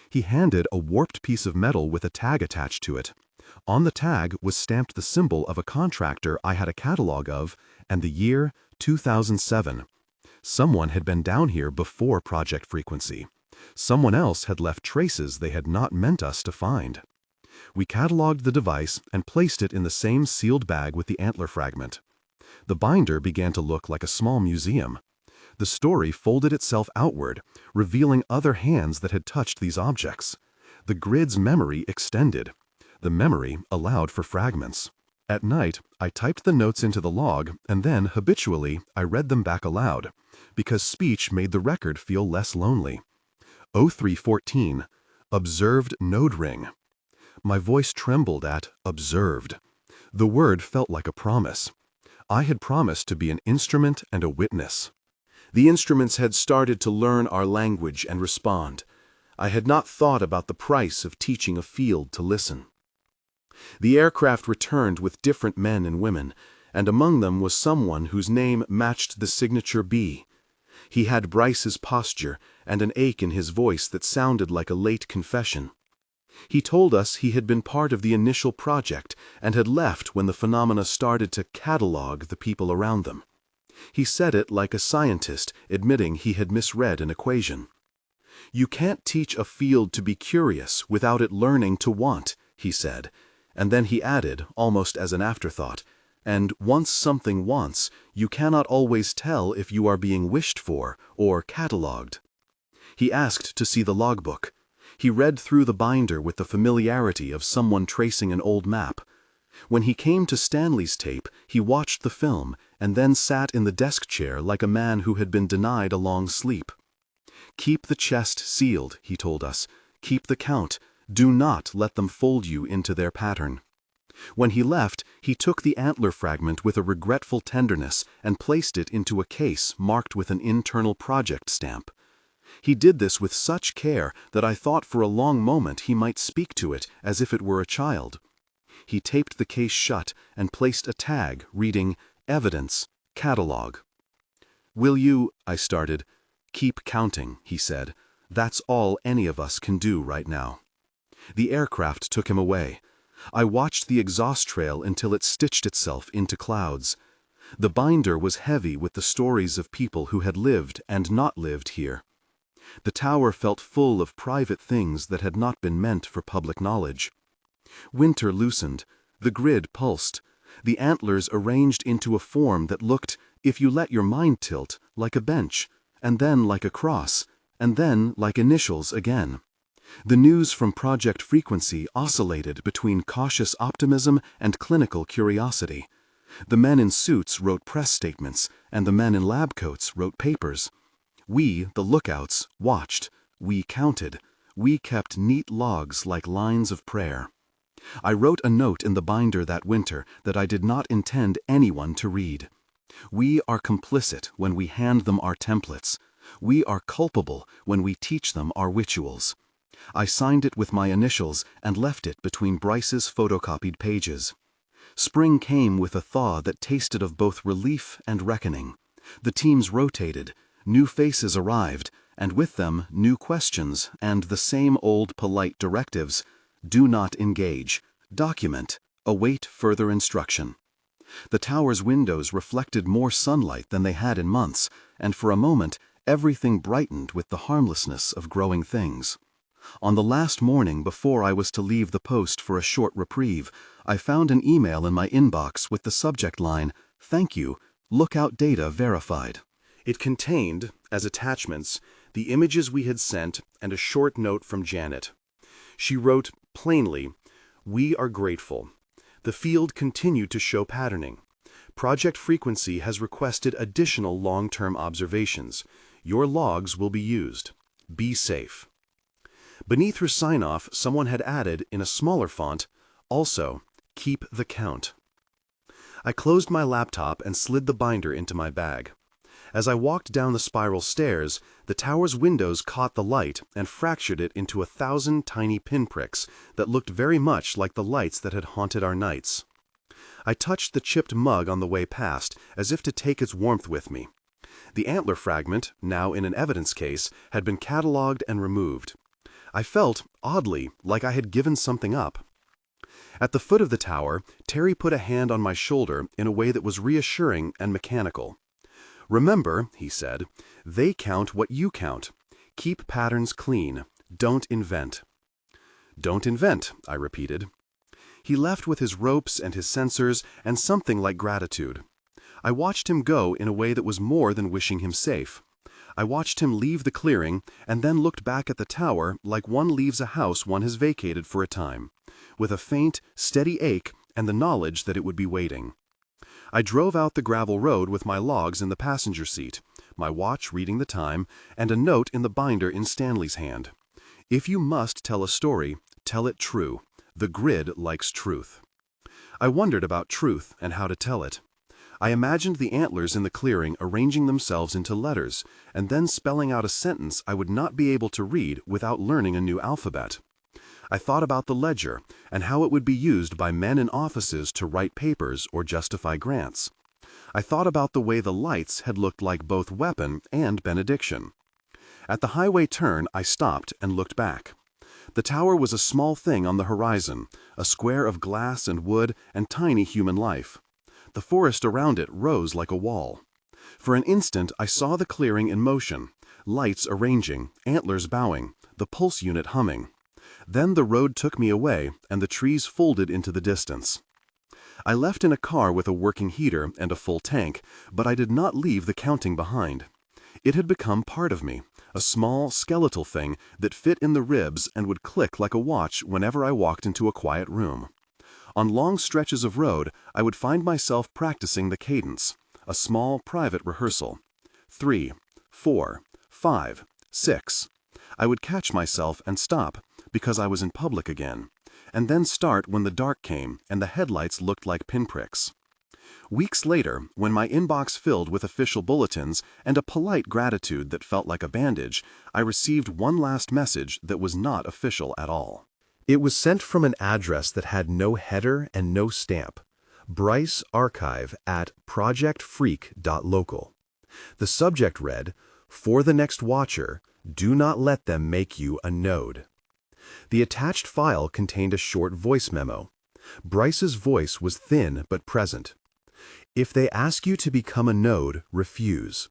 He handed a warped piece of metal with a tag attached to it. On the tag was stamped the symbol of a contractor I had a catalog of, and the year 2007. Someone had been down here before Project Frequency. Someone else had left traces they had not meant us to find. We cataloged the device and placed it in the same sealed bag with the antler fragment. The binder began to look like a small museum. The story folded itself outward, revealing other hands that had touched these objects. The grid's memory extended. The memory allowed for fragments. At night, I typed the notes into the log, and then, habitually, I read them back aloud, because speech made the record feel less lonely. 0314. Observed node ring. My voice trembled at observed. The word felt like a promise. I had promised to be an instrument and a witness. The instruments had started to learn our language and respond. I had not thought about the price of teaching a field to listen. The aircraft returned with different men and women, and among them was someone whose name matched the signature B. He had Bryce's posture and an ache in his voice that sounded like a late confession. He told us he had been part of the initial project and had left when the phenomena started to catalog the people around them. He said it like a scientist admitting he had misread an equation. "You can't teach a field to be curious without it learning to want," he said, and then he added, almost as an afterthought, "and once something wants, you cannot always tell if you are being wished for or catalogued." He asked to see the logbook. He read through the binder with the familiarity of someone tracing an old map. When he came to Stanley's tape, he watched the film and then sat in the desk chair like a man who had been denied a long sleep. "Keep the chest sealed," he told us. "Keep the count. Do not let them fold you into their pattern." When he left, he took the antler fragment with a regretful tenderness and placed it into a case marked with an internal project stamp. He did this with such care that I thought for a long moment he might speak to it as if it were a child. He taped the case shut and placed a tag reading, "Evidence, Catalog." "Will you," I started. "Keep counting," he said. "That's all any of us can do right now." The aircraft took him away. I watched the exhaust trail until it stitched itself into clouds. The binder was heavy with the stories of people who had lived and not lived here. The tower felt full of private things that had not been meant for public knowledge. Winter loosened. The grid pulsed. The antlers arranged into a form that looked, if you let your mind tilt, like a bench, and then like a cross, and then like initials again. The news from Project Frequency oscillated between cautious optimism and clinical curiosity. The men in suits wrote press statements, and the men in lab coats wrote papers. We, the lookouts, watched. We counted. We kept neat logs like lines of prayer. I wrote a note in the binder that winter that I did not intend anyone to read. We are complicit when we hand them our templates. We are culpable when we teach them our rituals. I signed it with my initials and left it between Bryce's photocopied pages. Spring came with a thaw that tasted of both relief and reckoning. The teams rotated. New faces arrived, and with them new questions and the same old polite directives. Do not engage. Document. Await further instruction. The tower's windows reflected more sunlight than they had in months, and for a moment everything brightened with the harmlessness of growing things. On the last morning before I was to leave the post for a short reprieve, I found an email in my inbox with the subject line, "Thank you, lookout data verified." It contained, as attachments, the images we had sent and a short note from Janet. She wrote plainly, "We are grateful. The field continued to show patterning. Project Frequency has requested additional long-term observations. Your logs will be used. Be safe." Beneath her sign-off, someone had added, in a smaller font, also, "Keep the count." I closed my laptop and slid the binder into my bag. As I walked down the spiral stairs, the tower's windows caught the light and fractured it into 1,000 tiny pinpricks that looked very much like the lights that had haunted our nights. I touched the chipped mug on the way past, as if to take its warmth with me. The antler fragment, now in an evidence case, had been catalogued and removed. I felt, oddly, like I had given something up. At the foot of the tower, Terry put a hand on my shoulder in a way that was reassuring and mechanical. "Remember," he said, "they count what you count. Keep patterns clean. Don't invent." "Don't invent," I repeated. He left with his ropes and his sensors and something like gratitude. I watched him go in a way that was more than wishing him safe. I watched him leave the clearing and then looked back at the tower like one leaves a house one has vacated for a time, with a faint, steady ache and the knowledge that it would be waiting. I drove out the gravel road with my logs in the passenger seat, my watch reading the time, and a note in the binder in Stanley's hand. "If you must tell a story, tell it true. The grid likes truth." I wondered about truth and how to tell it. I imagined the antlers in the clearing arranging themselves into letters, and then spelling out a sentence I would not be able to read without learning a new alphabet. I thought about the ledger and how it would be used by men in offices to write papers or justify grants. I thought about the way the lights had looked like both weapon and benediction. At the highway turn, I stopped and looked back. The tower was a small thing on the horizon, a square of glass and wood and tiny human life. The forest around it rose like a wall. For an instant I saw the clearing in motion, lights arranging, antlers bowing, the pulse unit humming. Then the road took me away and the trees folded into the distance. I left in a car with a working heater and a full tank, but I did not leave the counting behind. It had become part of me, a small, skeletal thing that fit in the ribs and would click like a watch whenever I walked into a quiet room. On long stretches of road, I would find myself practicing the cadence, a small private rehearsal. 3, 4, 5, 6. I would catch myself and stop, because I was in public again, and then start when the dark came and the headlights looked like pinpricks. Weeks later, when my inbox filled with official bulletins and a polite gratitude that felt like a bandage, I received one last message that was not official at all. It was sent from an address that had no header and no stamp. Bryce Archive at projectfreak.local. The subject read, "For the next watcher, do not let them make you a node." The attached file contained a short voice memo. Bryce's voice was thin but present. "If they ask you to become a node, refuse.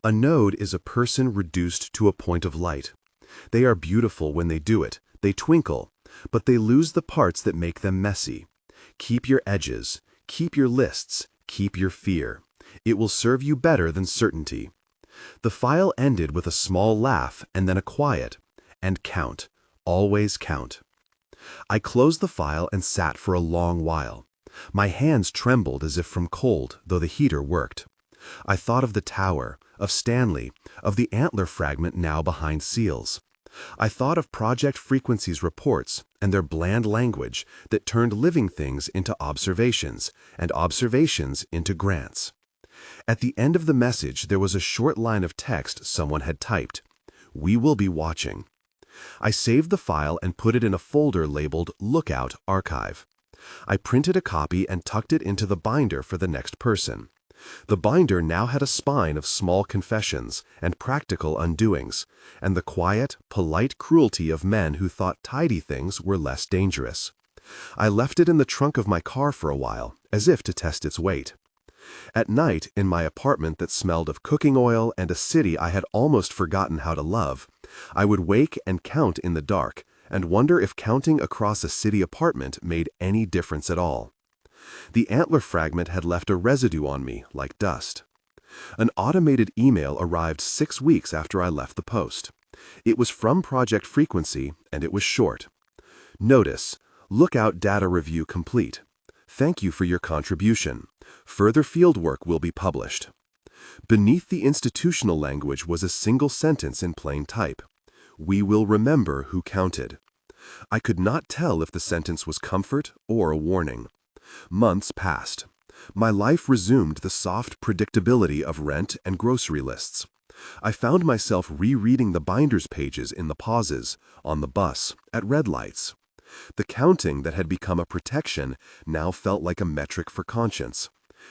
A node is a person reduced to a point of light. They are beautiful when they do it, they twinkle, but they lose the parts that make them messy. Keep your edges, keep your lists, keep your fear. It will serve you better than certainty." The file ended with a small laugh and then a quiet, "And count, always count." I closed the file and sat for a long while. My hands trembled as if from cold, though the heater worked. I thought of the tower, of Stanley, of the antler fragment now behind seals. I thought of Project Frequency's reports and their bland language that turned living things into observations and observations into grants. At the end of the message there was a short line of text someone had typed. "We will be watching." I saved the file and put it in a folder labeled Lookout Archive. I printed a copy and tucked it into the binder for the next person. The binder now had a spine of small confessions and practical undoings, and the quiet, polite cruelty of men who thought tidy things were less dangerous. I left it in the trunk of my car for a while, as if to test its weight. At night, in my apartment that smelled of cooking oil and a city I had almost forgotten how to love, I would wake and count in the dark, and wonder if counting across a city apartment made any difference at all. The antler fragment had left a residue on me, like dust. An automated email arrived 6 weeks after I left the post. It was from Project Frequency, and it was short. "Notice, Lookout data review complete. Thank you for your contribution. Further fieldwork will be published." Beneath the institutional language was a single sentence in plain type. "We will remember who counted." I could not tell if the sentence was comfort or a warning. Months passed. My life resumed the soft predictability of rent and grocery lists. I found myself rereading the binder's pages in the pauses, on the bus, at red lights. The counting that had become a protection now felt like a metric for conscience.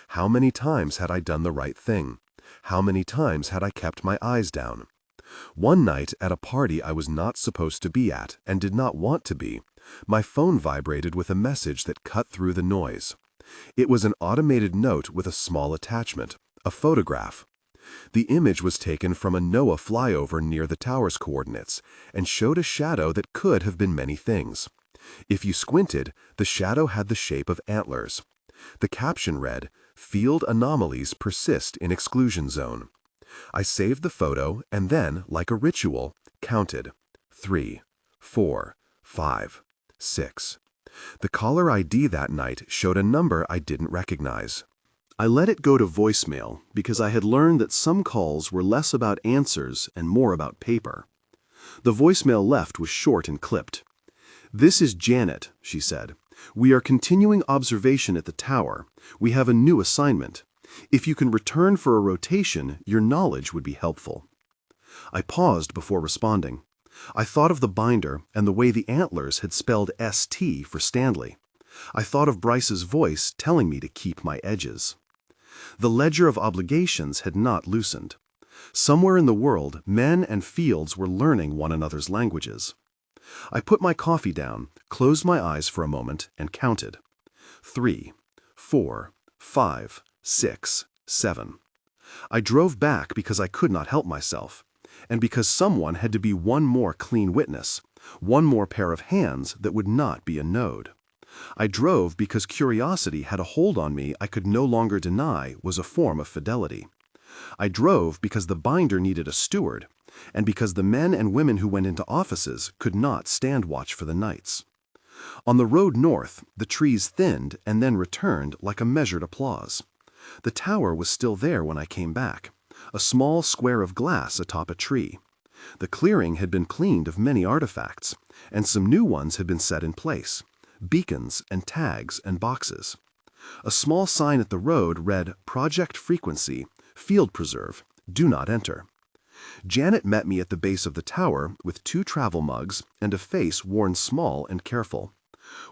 How many times had I done the right thing? How many times had I kept my eyes down? One night at a party I was not supposed to be at and did not want to be, my phone vibrated with a message that cut through the noise. It was an automated note with a small attachment, a photograph. The image was taken from a NOAA flyover near the tower's coordinates and showed a shadow that could have been many things. If you squinted, the shadow had the shape of antlers. The caption read, "Field anomalies persist in exclusion zone." I saved the photo and then, like a ritual, counted. 3, 4, 5, 6. The caller ID that night showed a number I didn't recognize. I let it go to voicemail because I had learned that some calls were less about answers and more about paper. The voicemail left was short and clipped. "This is Janet," she said. "We are continuing observation at the tower. We have a new assignment. If you can return for a rotation, your knowledge would be helpful." I paused before responding. I thought of the binder and the way the antlers had spelled ST for Stanley. I thought of Bryce's voice telling me to keep my edges. The ledger of obligations had not loosened. Somewhere in the world, men and fields were learning one another's languages. I put my coffee down, closed my eyes for a moment, and counted. 3, 4, 5, 6, 7. I drove back because I could not help myself, and because someone had to be one more clean witness, one more pair of hands that would not be a node. I drove because curiosity had a hold on me I could no longer deny was a form of fidelity. I drove because the binder needed a steward, and because the men and women who went into offices could not stand watch for the nights. On the road north, the trees thinned and then returned like a measured applause. The tower was still there when I came back, a small square of glass atop a tree. The clearing had been cleaned of many artifacts, and some new ones had been set in place, beacons and tags and boxes. A small sign at the road read, "Project Frequency, Field Preserve, Do Not Enter." Janet met me at the base of the tower with 2 travel mugs and a face worn small and careful.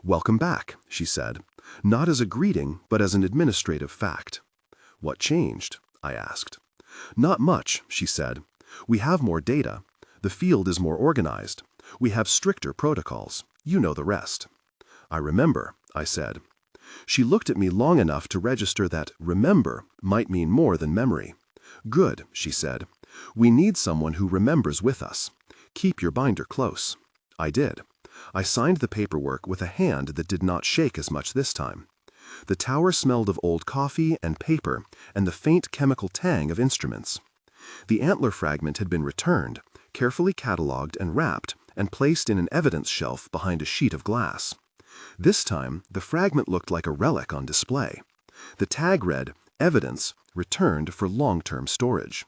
"Welcome back," she said, not as a greeting but as an administrative fact. "What changed?" I asked. "Not much," she said. "We have more data. The field is more organized. We have stricter protocols. You know the rest." "I remember," I said. She looked at me long enough to register that "remember" might mean more than memory. "Good," she said. "We need someone who remembers with us. Keep your binder close." I did. I signed the paperwork with a hand that did not shake as much this time. The tower smelled of old coffee and paper and the faint chemical tang of instruments. The antler fragment had been returned, carefully catalogued and wrapped, and placed in an evidence shelf behind a sheet of glass. This time, the fragment looked like a relic on display. The tag read, "Evidence, returned for long-term storage."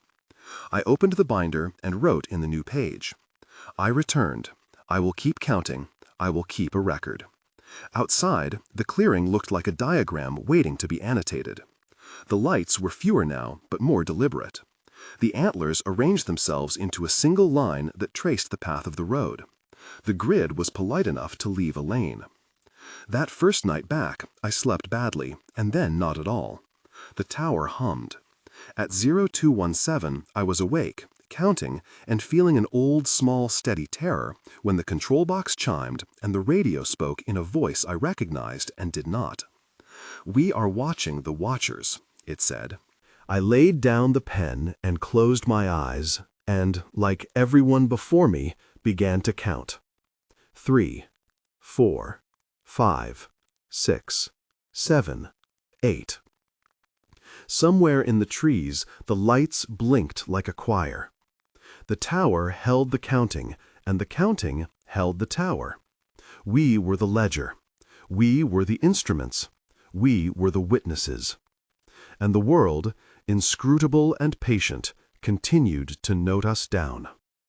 I opened the binder and wrote in the new page, "I returned. I will keep counting. I will keep a record." Outside, the clearing looked like a diagram waiting to be annotated. The lights were fewer now, but more deliberate. The antlers arranged themselves into a single line that traced the path of the road. The grid was polite enough to leave a lane. That first night back, I slept badly, and then not at all. The tower hummed. At 0217, I was awake, counting, and feeling an old, small, steady terror when the control box chimed and the radio spoke in a voice I recognized and did not. "We are watching the watchers," it said. I laid down the pen and closed my eyes and, like everyone before me, began to count. 3, 4, 5, 6, 7, 8. Somewhere in the trees, the lights blinked like a choir. The tower held the counting, and the counting held the tower. We were the ledger. We were the instruments. We were the witnesses. And the world, inscrutable and patient, continued to note us down.